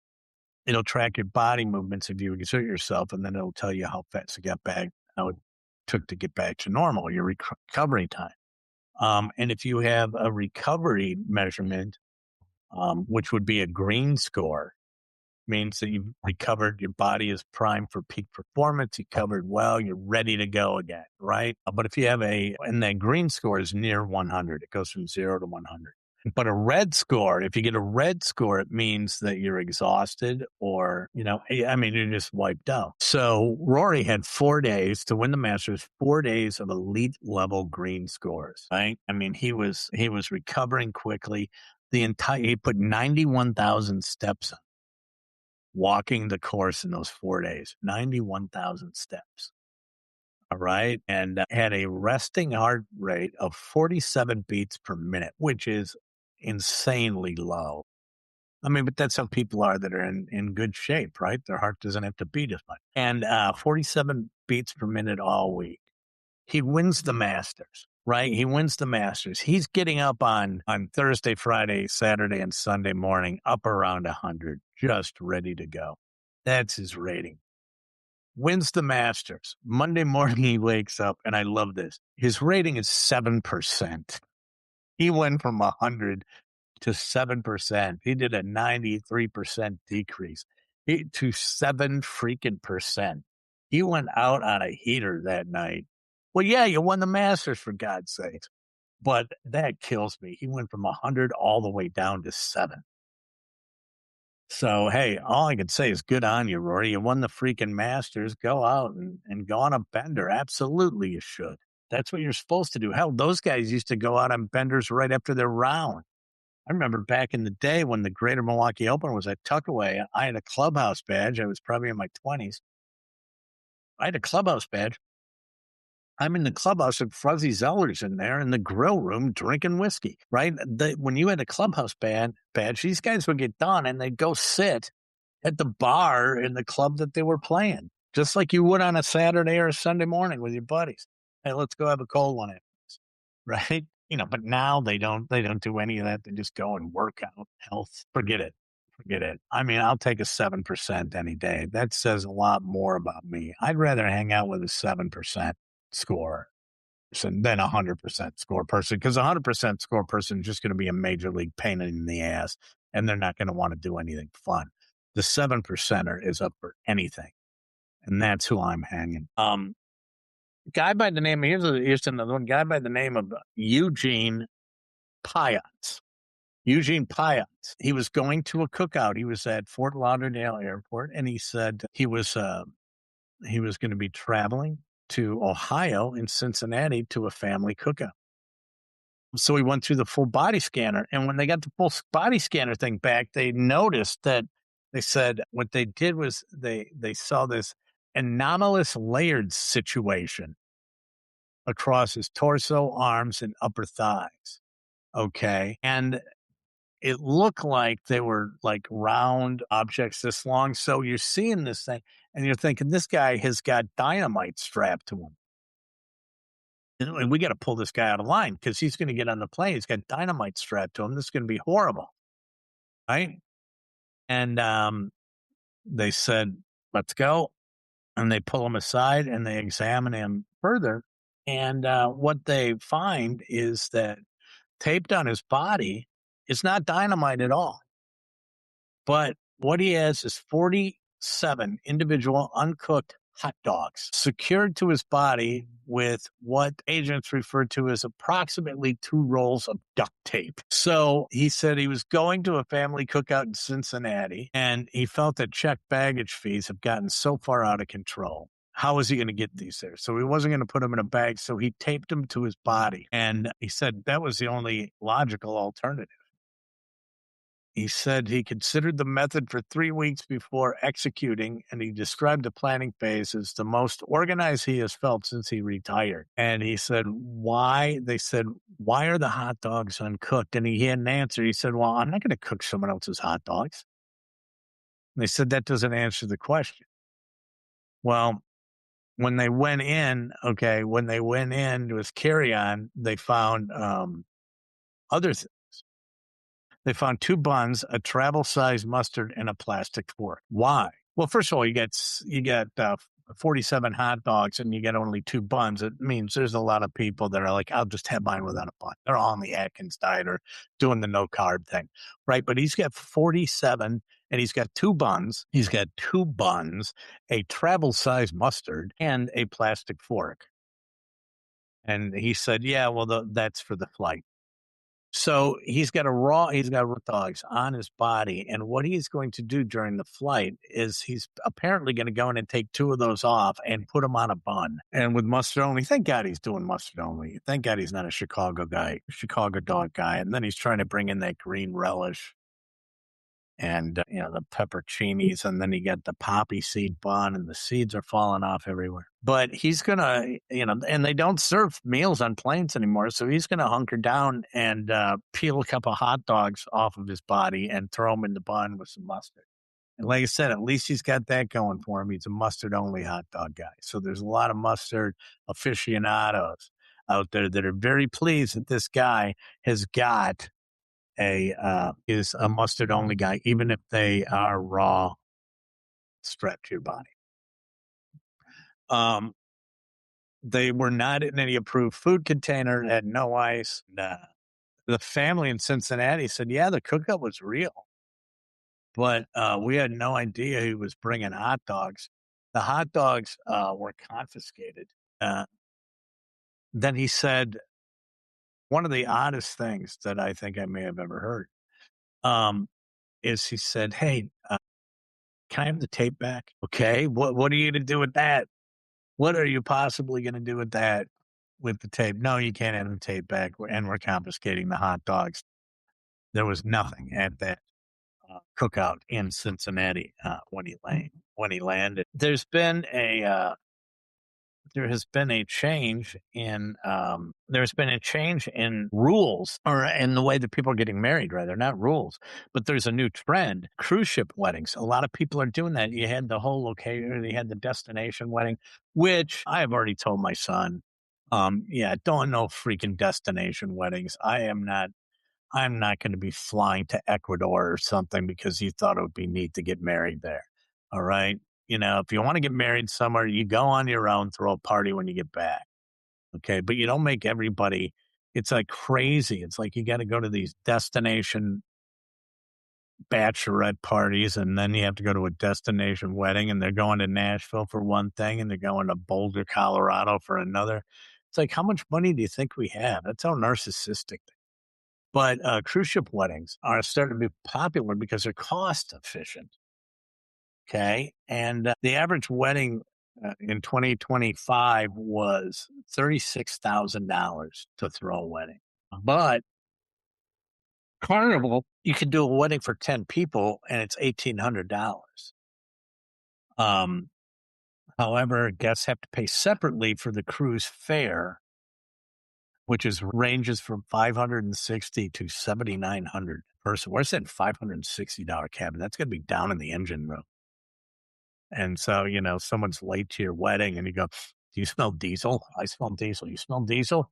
Speaker 1: it'll track your body movements if you exert yourself, and then it'll tell you how fast you got back, how it took to get back to normal, your recovery time. And if you have a recovery measurement, which would be a green score, means that you've recovered, your body is primed for peak performance, you covered well, you're ready to go again, right? But if you have and that green score is near 100, it goes from 0 to 100. But a red score, if you get a red score, it means that you're exhausted or, I mean, you're just wiped out. So Rory had 4 days to win the Masters, 4 days of elite level green scores, right? I mean, he was recovering quickly. He put 91,000 steps walking the course in those 4 days, 91,000 steps. All right. And had a resting heart rate of 47 beats per minute, which is insanely low. I mean, but that's how people are that are in good shape, right? Their heart doesn't have to beat as much. And 47 beats per minute all week. He wins the Masters, right? He wins the Masters. He's getting up on Thursday, Friday, Saturday, and Sunday morning, up around 100, just ready to go. That's his rating. Wins the Masters. Monday morning, he wakes up, and I love this. His rating is 7%. He went from 100 to 7%. He did a 93% decrease to 7 freaking percent. He went out on a heater that night. Well, yeah, you won the Masters, for God's sake. But that kills me. He went from 100 all the way down to 7. So, hey, all I can say is good on you, Rory. You won the freaking Masters. Go out and go on a bender. Absolutely, you should. That's what you're supposed to do. Hell, those guys used to go out on benders right after their round. I remember back in the day when the Greater Milwaukee Open was at Tuckaway, I had a clubhouse badge. I was probably in my 20s. I had a clubhouse badge. I'm in the clubhouse and Fuzzy Zeller's in there in the grill room drinking whiskey, right? When you had a clubhouse badge, these guys would get done and they'd go sit at the bar in the club that they were playing, just like you would on a Saturday or a Sunday morning with your buddies. Hey, let's go have a cold one, right? But now they don't do any of that. They just go and work out, health. Forget it. I mean, I'll take a 7% any day. That says a lot more about me. I'd rather hang out with a 7% score than a 100% score person, because a 100% score person is just going to be a major league pain in the ass, and they're not going to want to do anything fun. The 7%er is up for anything, and that's who I'm hanging. Guy by the name, here's another one. Guy by the name of Eugene Payat. Eugene Payat. He was going to a cookout. He was at Fort Lauderdale Airport, and he said he was going to be traveling to Ohio in Cincinnati to a family cookout. So he went through the full body scanner, and when they got the full body scanner thing back, they noticed that they said what they did was they saw this anomalous layered situation across his torso, arms, and upper thighs. Okay. And it looked like they were like round objects this long. So you're seeing this thing and you're thinking, this guy has got dynamite strapped to him. And we got to pull this guy out of line because he's going to get on the plane. He's got dynamite strapped to him. This is going to be horrible. Right. And they said, let's go. And they pull him aside and they examine him further. And what they find is that taped on his body is not dynamite at all. But what he has is 47 individual uncooked hot dogs secured to his body with what agents refer to as approximately 2 rolls of duct tape. So he said he was going to a family cookout in Cincinnati, and he felt that checked baggage fees have gotten so far out of control. How was he going to get these there? So he wasn't going to put them in a bag, so he taped them to his body. And he said that was the only logical alternative. He said he considered the method for 3 weeks before executing, and he described the planning phase as the most organized he has felt since he retired. And he said, why? They said, why are the hot dogs uncooked? And he had an answer. He said, well, I'm not going to cook someone else's hot dogs. And they said, that doesn't answer the question. Well, when they went in, to his carry-on, they found other things. They found 2 buns, a travel-sized mustard, and a plastic fork. Why? Well, first of all, you get 47 hot dogs and you get only 2 buns. It means there's a lot of people that are like, I'll just have mine without a bun. They're all on the Atkins diet or doing the no carb thing, right? But he's got 47 and he's got 2 buns. He's got 2 buns, a travel-sized mustard, and a plastic fork. And he said, yeah, well, that's for the flight. So he's got raw dogs on his body. And what he's going to do during the flight is he's apparently going to go in and take 2 of those off and put them on a bun. And with mustard only, thank God he's doing mustard only. Thank God he's not a Chicago dog guy. And then he's trying to bring in that green relish and, the pepperoncinis. And then you get the poppy seed bun and the seeds are falling off everywhere. But he's going to, and they don't serve meals on planes anymore. So he's going to hunker down and peel a couple hot dogs off of his body and throw them in the bun with some mustard. And like I said, at least he's got that going for him. He's a mustard only hot dog guy. So there's a lot of mustard aficionados out there that are very pleased that this guy has got is a mustard only guy, even if they are raw strapped to your body. They were not in any approved food container, had no ice. The family in Cincinnati said, yeah, the cookup was real, but we had no idea he was bringing hot dogs. The hot dogs were confiscated. Then he said, one of the oddest things that I think I may have ever heard is he said, hey, can I have the tape back? Okay. What are you going to do with that? What are you possibly going to do with that with the tape? No, you can't have the tape back. And we're confiscating the hot dogs. There was nothing at that cookout in Cincinnati when he landed. There has been a change in rules, or in the way that people are getting married, rather, not rules, but there's a new trend: cruise ship weddings. A lot of people are doing that. You had the whole location, you had the destination wedding, which I have already told my son, don't know freaking destination weddings. I'm not going to be flying to Ecuador or something because you thought it would be neat to get married there. All right. If you want to get married somewhere, you go on your own, throw a party when you get back. Okay. But you don't make everybody, it's like crazy. It's like you got to go to these destination bachelorette parties and then you have to go to a destination wedding, and they're going to Nashville for one thing and they're going to Boulder, Colorado for another. It's like, how much money do you think we have? That's how narcissistic. But cruise ship weddings are starting to be popular because they're cost efficient. Okay. And the average wedding in 2025 was $36,000 to throw a wedding. But Carnival, you can do a wedding for 10 people and it's $1,800. However, guests have to pay separately for the cruise fare, which ranges from $560 to $7,900 per person. Where's that $560 cabin? That's going to be down in the engine room. And so, someone's late to your wedding and you go, do you smell diesel? I smell diesel. You smell diesel?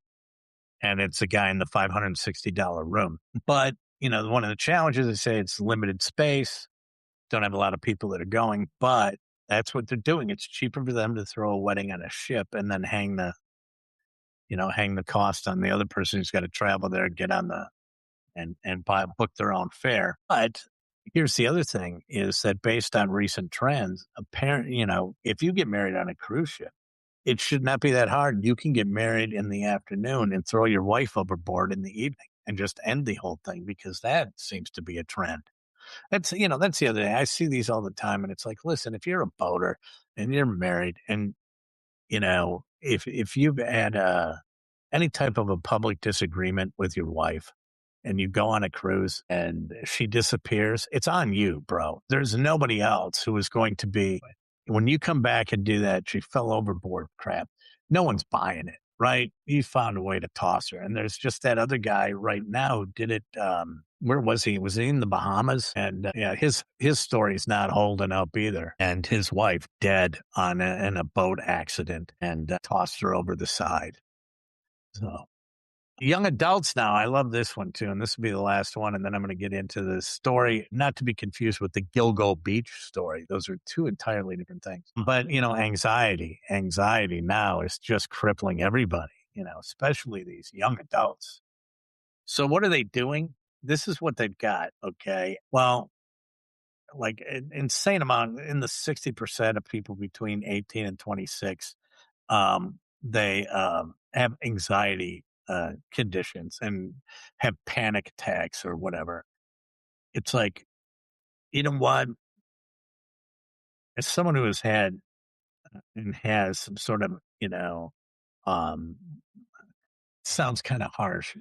Speaker 1: And it's a guy in the $560 room. But, one of the challenges, they say it's limited space. Don't have a lot of people that are going, but that's what they're doing. It's cheaper for them to throw a wedding on a ship and then hang the cost on the other person who's got to travel there and get on and book their own fare. But here's the other thing is that based on recent trends, apparently, if you get married on a cruise ship, it should not be that hard. You can get married in the afternoon and throw your wife overboard in the evening and just end the whole thing, because that seems to be a trend. That's the other day. I see these all the time and it's like, listen, if you're a boater and you're married and, if you've had any type of a public disagreement with your wife, and you go on a cruise and she disappears, it's on you, bro. There's nobody else who is going to be, when you come back and do that, she fell overboard crap. No one's buying it, right? He found a way to toss her. And there's just that other guy right now who did it. Where was he? Was he in the Bahamas? And yeah, his story's not holding up either. And his wife dead in a boat accident and tossed her over the side. So young adults now, I love this one too, and this will be the last one, and then I'm going to get into the story, not to be confused with the Gilgo Beach story. Those are two entirely different things. But, anxiety now is just crippling everybody, especially these young adults. So what are they doing? This is what they've got, okay? Well, like an insane amount in the 60% of people between 18 and 26, they have anxiety conditions and have panic attacks or whatever. It's like, you know what? As someone who has had and has some sort of, um, sounds kind of harsh,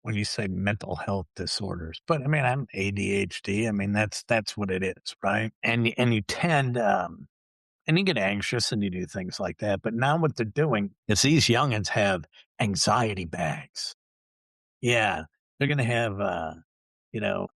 Speaker 1: when you say mental health disorders, but I mean, I'm ADHD. I mean, that's what it is, right? And you tend, and you get anxious and you do things like that. But now what they're doing is these youngins have anxiety bags. Yeah, they're going to have, you know,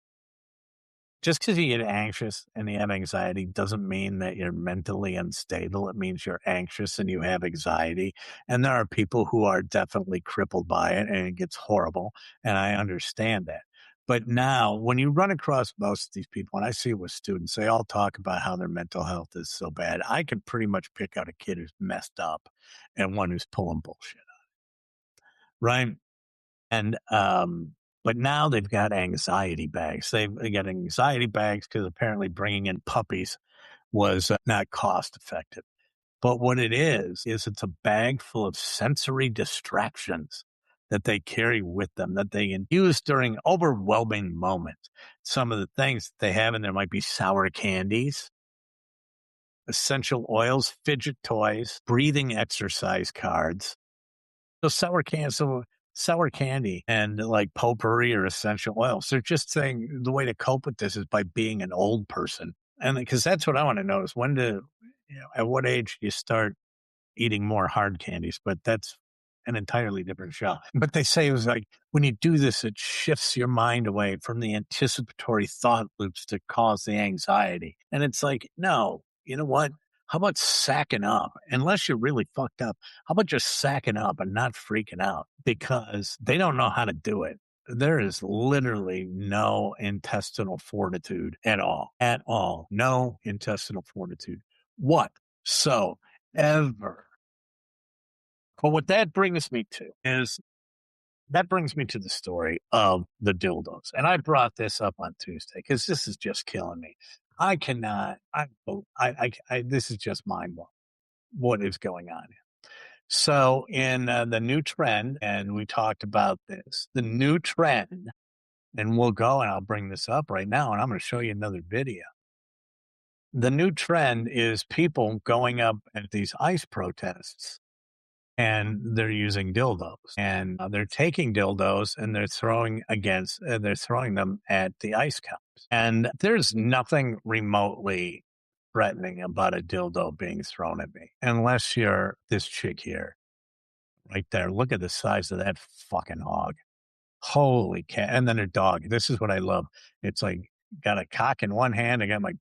Speaker 1: just because you get anxious and you have anxiety doesn't mean that you're mentally unstable. It means you're anxious and you have anxiety. And there are people who are definitely crippled by it and it gets horrible. And I understand that. But now, when you run across most of these people, and I see it with students, they all talk about how their mental health is so bad. I can pretty much pick out a kid who's messed up and one who's pulling bullshit, right? And, but now they've got anxiety bags. They got anxiety bags because apparently bringing in puppies was not cost effective. But what it is it's a bag full of sensory distractions that they carry with them, that they use during overwhelming moments. Some of the things that they have in there might be sour candies, essential oils, fidget toys, breathing exercise cards. So sour candy and like potpourri or essential oils. They're just saying the way to cope with this is by being an old person. And because that's what I want to know is at what age do you start eating more hard candies? But that's an entirely different show. But they say it was like when you do this, it shifts your mind away from the anticipatory thought loops that cause the anxiety. And it's like, no, you know what? How about sacking up? Unless you're really fucked up, how about just sacking up and not freaking out? Because they don't know how to do it. There is literally no intestinal fortitude at all. At all. No intestinal fortitude whatsoever. But what that brings me to is that brings me to the story of the dildos. And I brought this up on Tuesday because this is just killing me. I cannot, this is just mind blowing what is going on here. So in the new trend, and we talked about this, the new trend, and we'll go and I'll bring this up right now and I'm going to show you another video. The new trend is people going up at these ICE protests and they're using dildos and they're taking dildos and they're throwing them at the ice cups. And there's nothing remotely threatening about a dildo being thrown at me unless you're this chick here right there. Look at the size of that fucking hog. Holy cat. And then her dog. This is what I love. It's like got a cock in one hand. I got my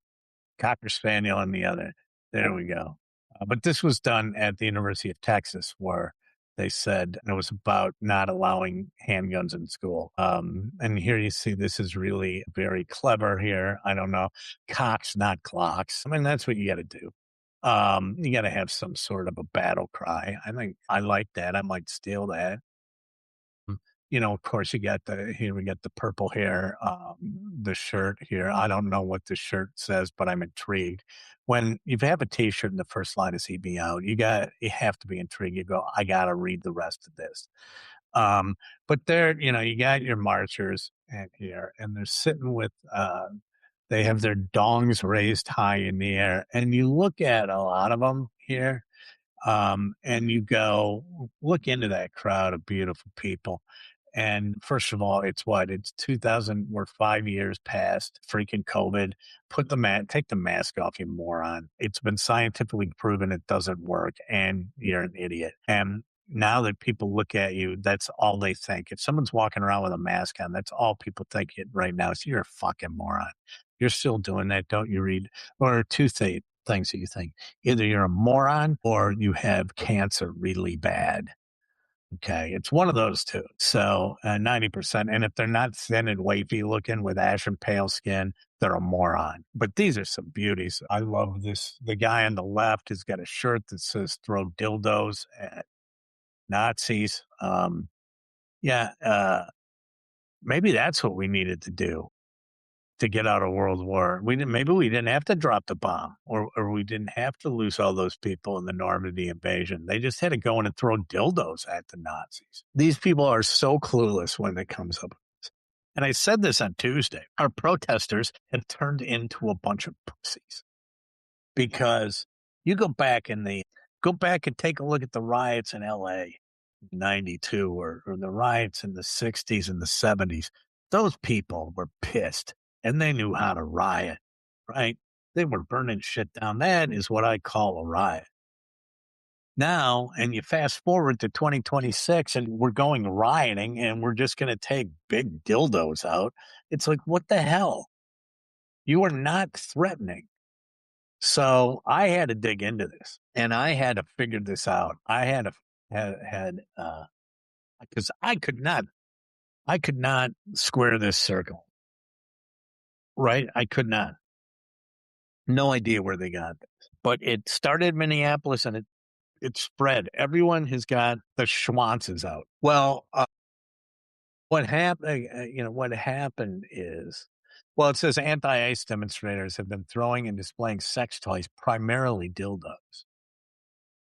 Speaker 1: Cocker Spaniel in the other. There we go. But this was done at the University of Texas, where they said it was about not allowing handguns in school. And here you see this is really very clever here. I don't know. Cocks, not clocks. I mean, that's what you got to do. You got to have some sort of a battle cry. I think I like that. I might steal that. Of course, we got the purple hair, the shirt here. I don't know what the shirt says, but I'm intrigued. When you have a T-shirt and the first line is "Heat Me Out," you have to be intrigued. You go, I gotta read the rest of this. But there, you got your marchers here, and they're sitting with, they have their dongs raised high in the air, and you look at a lot of them here, and you go, look into that crowd of beautiful people. And first of all, it's 2000, we're 5 years past freaking COVID. Take the mask off, you moron. It's been scientifically proven it doesn't work and you're an idiot. And now that people look at you, that's all they think. If someone's walking around with a mask on, that's all people think right now. So you're a fucking moron. You're still doing that. Don't you read? Or things that you think. Either you're a moron or you have cancer really bad. Okay. It's one of those two. So 90%. And if they're not thin and wavy looking with ashen pale skin, they're a moron. But these are some beauties. I love this. The guy on the left has got a shirt that says throw dildos at Nazis. Maybe that's what we needed to do to get out of World War. Maybe we didn't have to drop the bomb or we didn't have to lose all those people in the Normandy invasion. They just had to go in and throw dildos at the Nazis. These people are so clueless when it comes up. And I said this on Tuesday. Our protesters have turned into a bunch of pussies because you go back and take a look at the riots in LA 92 or the riots in the 60s and the 70s. Those people were pissed and they knew how to riot, right? They were burning shit down. That is what I call a riot. Now, and you fast forward to 2026 and we're going rioting and we're just going to take big dildos out. It's like, what the hell? You are not threatening. So I had to dig into this and I had to figure this out. I had because I could not square this circle. Right? I could not. No idea where they got this. But it started in Minneapolis and it spread. Everyone has got the schwanzes out. Well, what happened is, it says anti-ICE demonstrators have been throwing and displaying sex toys, primarily dildos,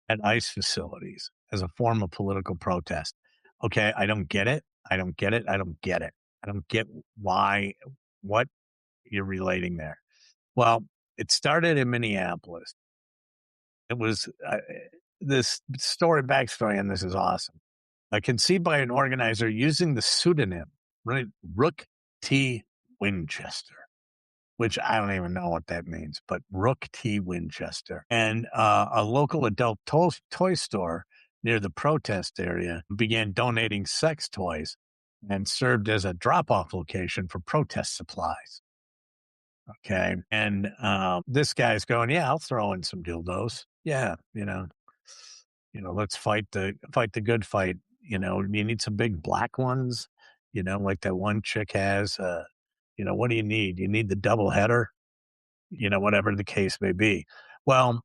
Speaker 1: at ICE facilities as a form of political protest. Okay, I don't get it. I don't get what you're relating there. Well, it started in Minneapolis. It was this backstory, and this is awesome. Conceived by an organizer using the pseudonym, right, Rook T. Winchester, which I don't even know what that means, but Rook T. Winchester. And a local adult toy store near the protest area began donating sex toys and served as a drop-off location for protest supplies. Okay. And this guy's going, yeah, I'll throw in some dildos. Yeah, let's fight the good fight. You need some big black ones, like that one chick has. What do you need? You need the double header, whatever the case may be. Well,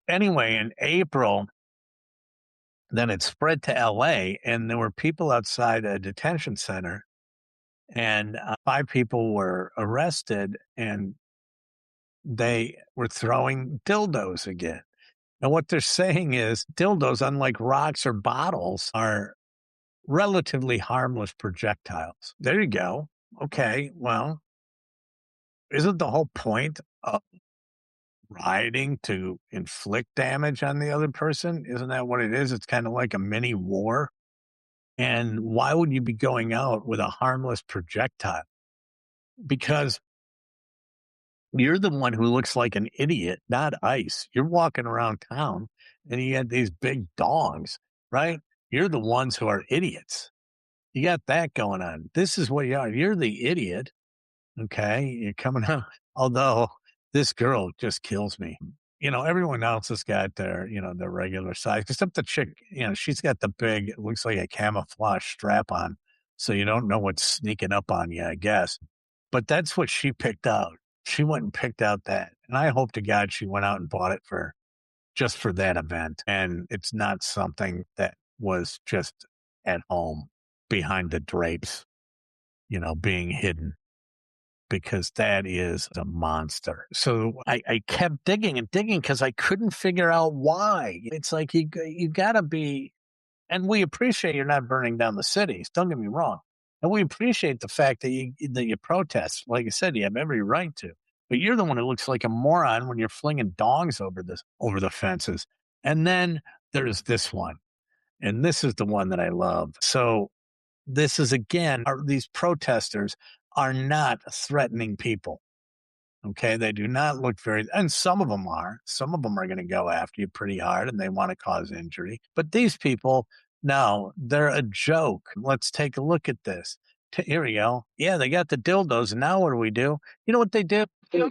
Speaker 1: anyway, in April, then it spread to LA, and there were people outside a detention center, and 5 people were arrested, and they were throwing dildos again. And what they're saying is dildos, unlike rocks or bottles, are relatively harmless projectiles. There you go. Okay, well, isn't the whole point of rioting to inflict damage on the other person? Isn't that what it is? It's kind of like a mini war. And why would you be going out with a harmless projectile? Because you're the one who looks like an idiot, not ICE. You're walking around town and you got these big dogs, right? You're the ones who are idiots. You got that going on. This is what you are. You're the idiot. Okay. You're coming out. Although this girl just kills me. Everyone else has got their regular size, except the chick, she's got the big, it looks like a camouflage strap on. So you don't know what's sneaking up on you, I guess. But that's what she picked out. She went and picked out that. And I hope to God she went out and bought it just for that event. And it's not something that was just at home behind the drapes, being hidden, because that is a monster. So I kept digging and digging because I couldn't figure out why. It's like you got to be, and we appreciate you're not burning down the cities. Don't get me wrong. And we appreciate the fact that you protest. Like I said, you have every right to. But you're the one who looks like a moron when you're flinging dongs over the fences. And then there's this one. And this is the one that I love. So this is again, these protesters are not threatening people. Okay. They do not look very, and some of them are. Some of them are going to go after you pretty hard and they want to cause injury. But these people, no, they're a joke. Let's take a look at this. Here we go. Yeah, they got the dildos. And now what do we do? You know what they did? They're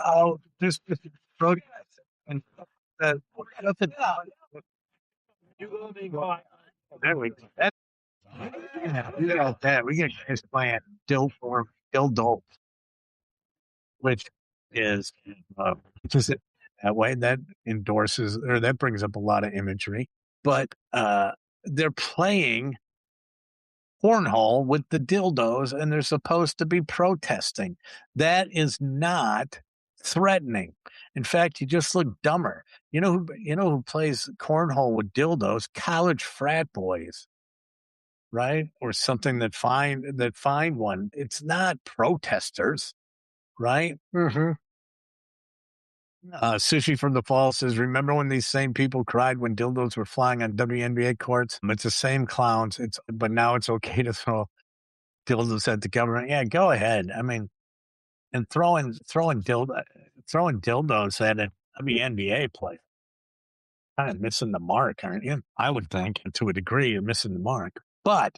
Speaker 1: out. There's protest. And nothing. There we go. That we get his plant dildo, which is just that way that endorses or that brings up a lot of imagery. But they're playing cornhole with the dildos, and they're supposed to be protesting. That is not threatening. In fact, you just look dumber. You know who plays cornhole with dildos? College frat boys, right? Or something that find one. It's not protesters, right? Mm-hmm. Sushi from the Fall says, remember when these same people cried when dildos were flying on WNBA courts? It's the same clowns. But now it's okay to throw dildos at the government. Yeah, go ahead. I mean, and throwing dildos at a WNBA player. Kind of missing the mark, aren't you? I would think, to a degree, you're missing the mark. But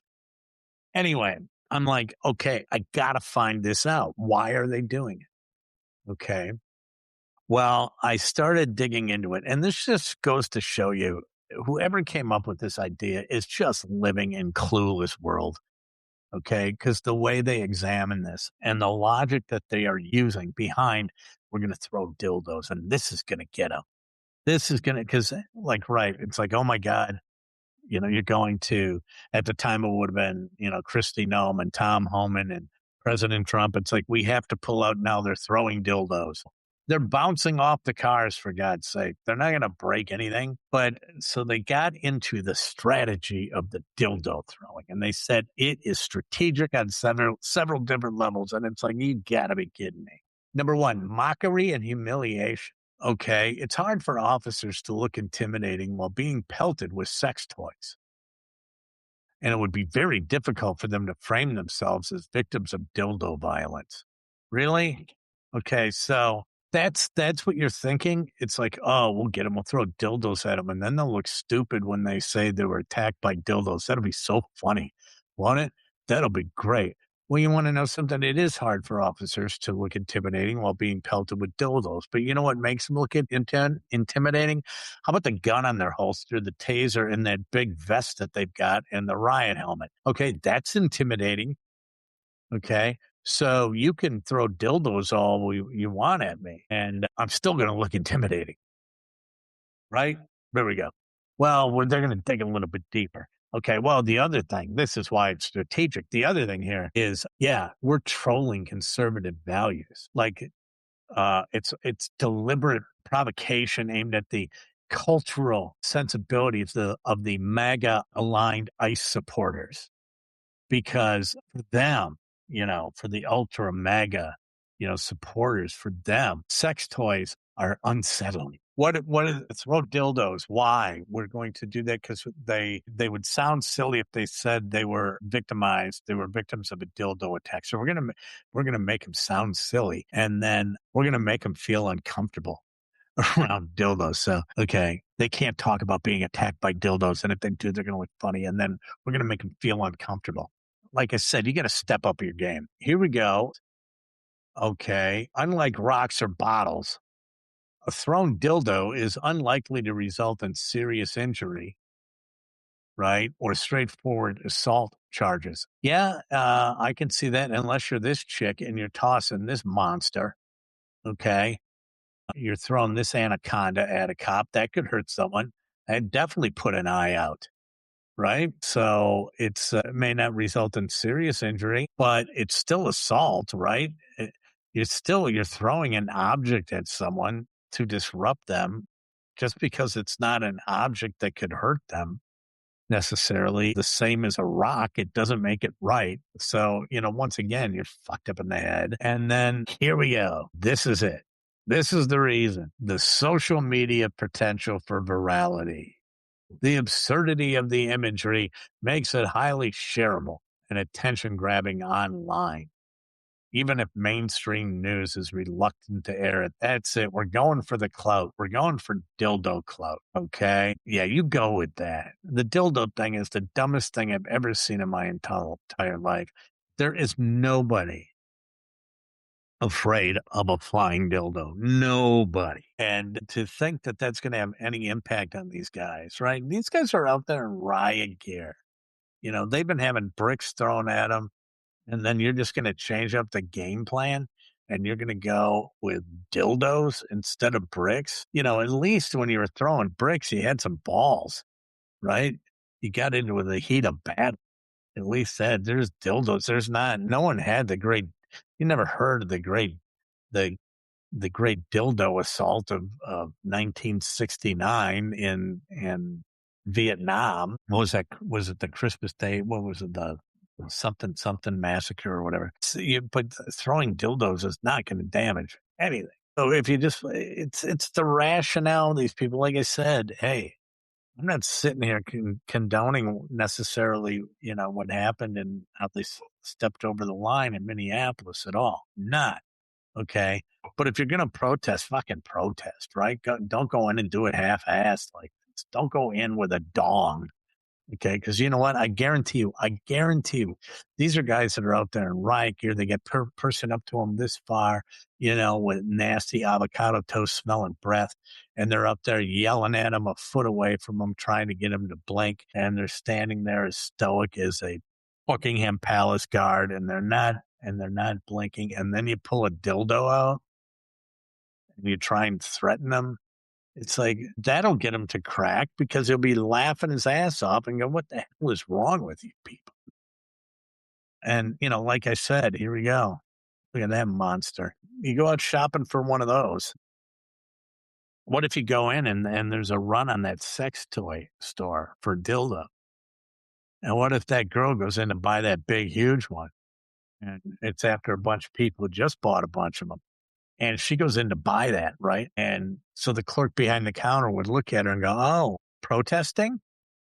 Speaker 1: anyway, I'm like, okay, I got to find this out. Why are they doing it? Okay. Well, I started digging into it, and this just goes to show you whoever came up with this idea is just living in clueless world. Okay. Because the way they examine this and the logic that they are using behind, we're going to throw dildos and this is going to get them. This is going to, because right. It's like, oh my God, you're going to, at the time it would have been, Kristi Noem and Tom Homan and President Trump. It's like, we have to pull out now. They're throwing dildos. They're bouncing off the cars, for God's sake. They're not going to break anything. But so they got into the strategy of the dildo throwing, and they said it is strategic on several different levels. And it's like, you got to be kidding me. Number one, mockery and humiliation. Okay, it's hard for officers to look intimidating while being pelted with sex toys. And it would be very difficult for them to frame themselves as victims of dildo violence. Really? Okay, so that's what you're thinking. It's like, oh, we'll get them. We'll throw dildos at them. And then they'll look stupid when they say they were attacked by dildos. That'll be so funny, won't it? That'll be great. Well, you want to know something? It is hard for officers to look intimidating while being pelted with dildos. But you know what makes them look intimidating? How about the gun on their holster, the taser, and that big vest that they've got, and the riot helmet? Okay, that's intimidating. Okay, so you can throw dildos all you want at me, and I'm still going to look intimidating. Right? There we go. Well, they're going to dig a little bit deeper. Okay, well, the other thing, this is why it's strategic. The other thing here is, we're trolling conservative values. Like, it's deliberate provocation aimed at the cultural sensibilities of the MAGA aligned ICE supporters. Because for them, for the ultra MAGA, supporters, for them, sex toys are unsettling. What throw dildos? Why? We're going to do that because they would sound silly if they said they were victimized. They were victims of a dildo attack. So we're gonna make them sound silly, and then we're gonna make them feel uncomfortable around dildos. So okay, they can't talk about being attacked by dildos, and if they do, they're gonna look funny, and then we're gonna make them feel uncomfortable. Like I said, you got to step up your game. Here we go. Okay, unlike rocks or bottles, a thrown dildo is unlikely to result in serious injury, right? Or straightforward assault charges. Yeah, I can see that unless you're this chick and you're tossing this monster. Okay. You're throwing this anaconda at a cop. That could hurt someone. I'd definitely put an eye out. Right. So it may not result in serious injury, but it's still assault, right? You're throwing an object at someone to disrupt them just because it's not an object that could hurt them necessarily the same as a rock. It doesn't make it right. So, once again, you're fucked up in the head. And then here we go. This is it. This is the reason. The social media potential for virality. The absurdity of the imagery makes it highly shareable and attention-grabbing online. Even if mainstream news is reluctant to air it, that's it. We're going for the clout. We're going for dildo clout. Okay. Yeah, you go with that. The dildo thing is the dumbest thing I've ever seen in my entire life. There is nobody afraid of a flying dildo. Nobody. And to think that that's going to have any impact on these guys, right? These guys are out there in riot gear. They've been having bricks thrown at them, and then you're just going to change up the game plan and you're going to go with dildos instead of bricks. At least when you were throwing bricks, you had some balls, right? You got into the heat of battle. At least that there's dildos. No one had you never heard of the, the great dildo assault of 1969 in Vietnam. What was that? Was it the Christmas Day? What was it? The something massacre or whatever. But throwing dildos is not going to damage anything. So if you it's the rationale. These people, like I said, hey, I'm not sitting here condoning necessarily, what happened and how they stepped over the line in Minneapolis at all. Not. Okay. But if you're going to protest, fucking protest, right? Don't go in and do it half-assed like this. Don't go in with a dong. Okay. Cause you know what? I guarantee you, these are guys that are out there in riot gear. They get person up to them this far, with nasty avocado toast smelling breath. And they're up there yelling at them a foot away from them, trying to get them to blink. And they're standing there as stoic as a Buckingham Palace guard. And they're not blinking. And then you pull a dildo out and you try and threaten them. It's like that'll get him to crack because he'll be laughing his ass off and go, "What the hell is wrong with you people?" And, like I said, here we go. Look at that monster. You go out shopping for one of those. What if you go in and there's a run on that sex toy store for dildo? And what if that girl goes in to buy that big, huge one? And it's after a bunch of people who just bought a bunch of them. And she goes in to buy that, right? And so the clerk behind the counter would look at her and go, "Oh, protesting?"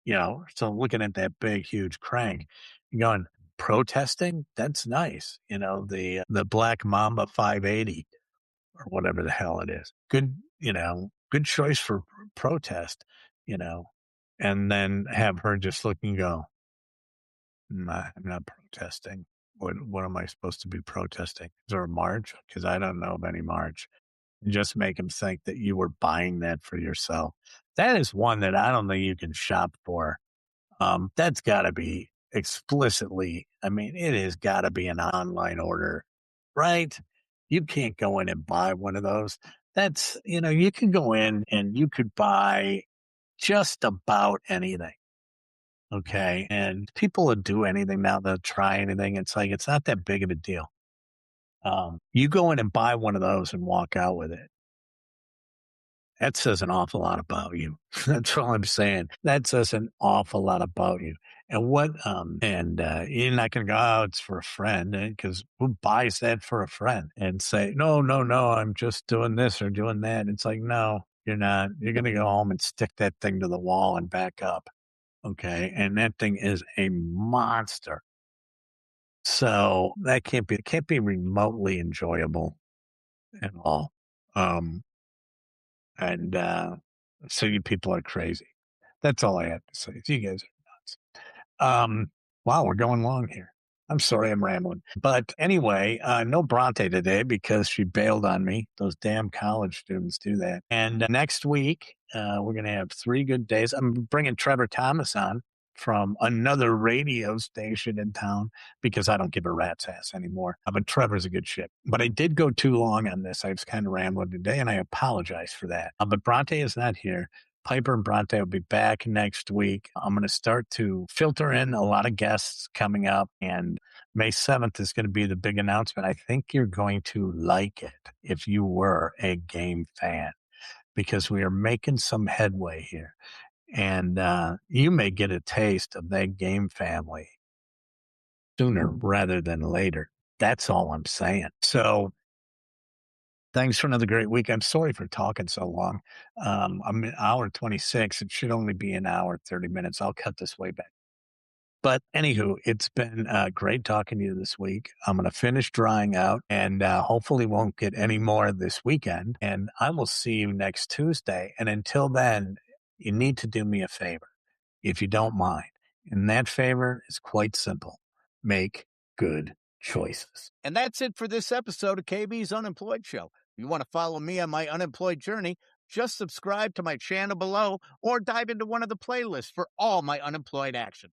Speaker 1: So looking at that big, huge crank, and going, "Protesting? That's nice." The Black Mamba 580 or whatever the hell it is. Good choice for protest, and then have her just look and go, I'm not protesting. What am I supposed to be protesting? Is there a march? Because I don't know of any march. And just make them think that you were buying that for yourself. That is one that I don't think you can shop for. That's got to be explicitly. I mean, it has got to be an online order, right? You can't go in and buy one of those. That's, you can go in and you could buy just about anything. Okay. And people will do anything now. They'll try anything. It's like, it's not that big of a deal. You go in and buy one of those and walk out with it. That says an awful lot about you. That's all I'm saying. That says an awful lot about you. And you're not going to go, "Oh, it's for a friend," because who buys that for a friend and say, no, I'm just doing this or doing that. It's like, no, you're not. You're going to go home and stick that thing to the wall and back up. Okay. And that thing is a monster. So that can't be remotely enjoyable at all. And so you people are crazy. That's all I have to say. You guys are nuts. Wow, we're going long here. I'm sorry I'm rambling. But anyway, no Bronte today because she bailed on me. Those damn college students do that. And next week, we're going to have 3 good days. I'm bringing Trevor Thomas on from another radio station in town because I don't give a rat's ass anymore. But Trevor's a good shit. But I did go too long on this. I was kind of rambling today, and I apologize for that. But Bronte is not here. Piper and Bronte will be back next week. I'm going to start to filter in a lot of guests coming up, and May 7th is going to be the big announcement. I think you're going to like it if you were a game fan, because we are making some headway here. And you may get a taste of that game family sooner rather than later. That's all I'm saying. So Thanks for another great week. I'm sorry for talking so long. I'm an hour 26. It should only be an hour 30 minutes. I'll cut this way back. But anywho, it's been great talking to you this week. I'm going to finish drying out and hopefully won't get any more this weekend. And I will see you next Tuesday. And until then, you need to do me a favor, if you don't mind. And that favor is quite simple. Make good choices. And that's it for this episode of KB's Unemployed Show. If you want to follow me on my unemployed journey, just subscribe to my channel below or dive into one of the playlists for all my unemployed action.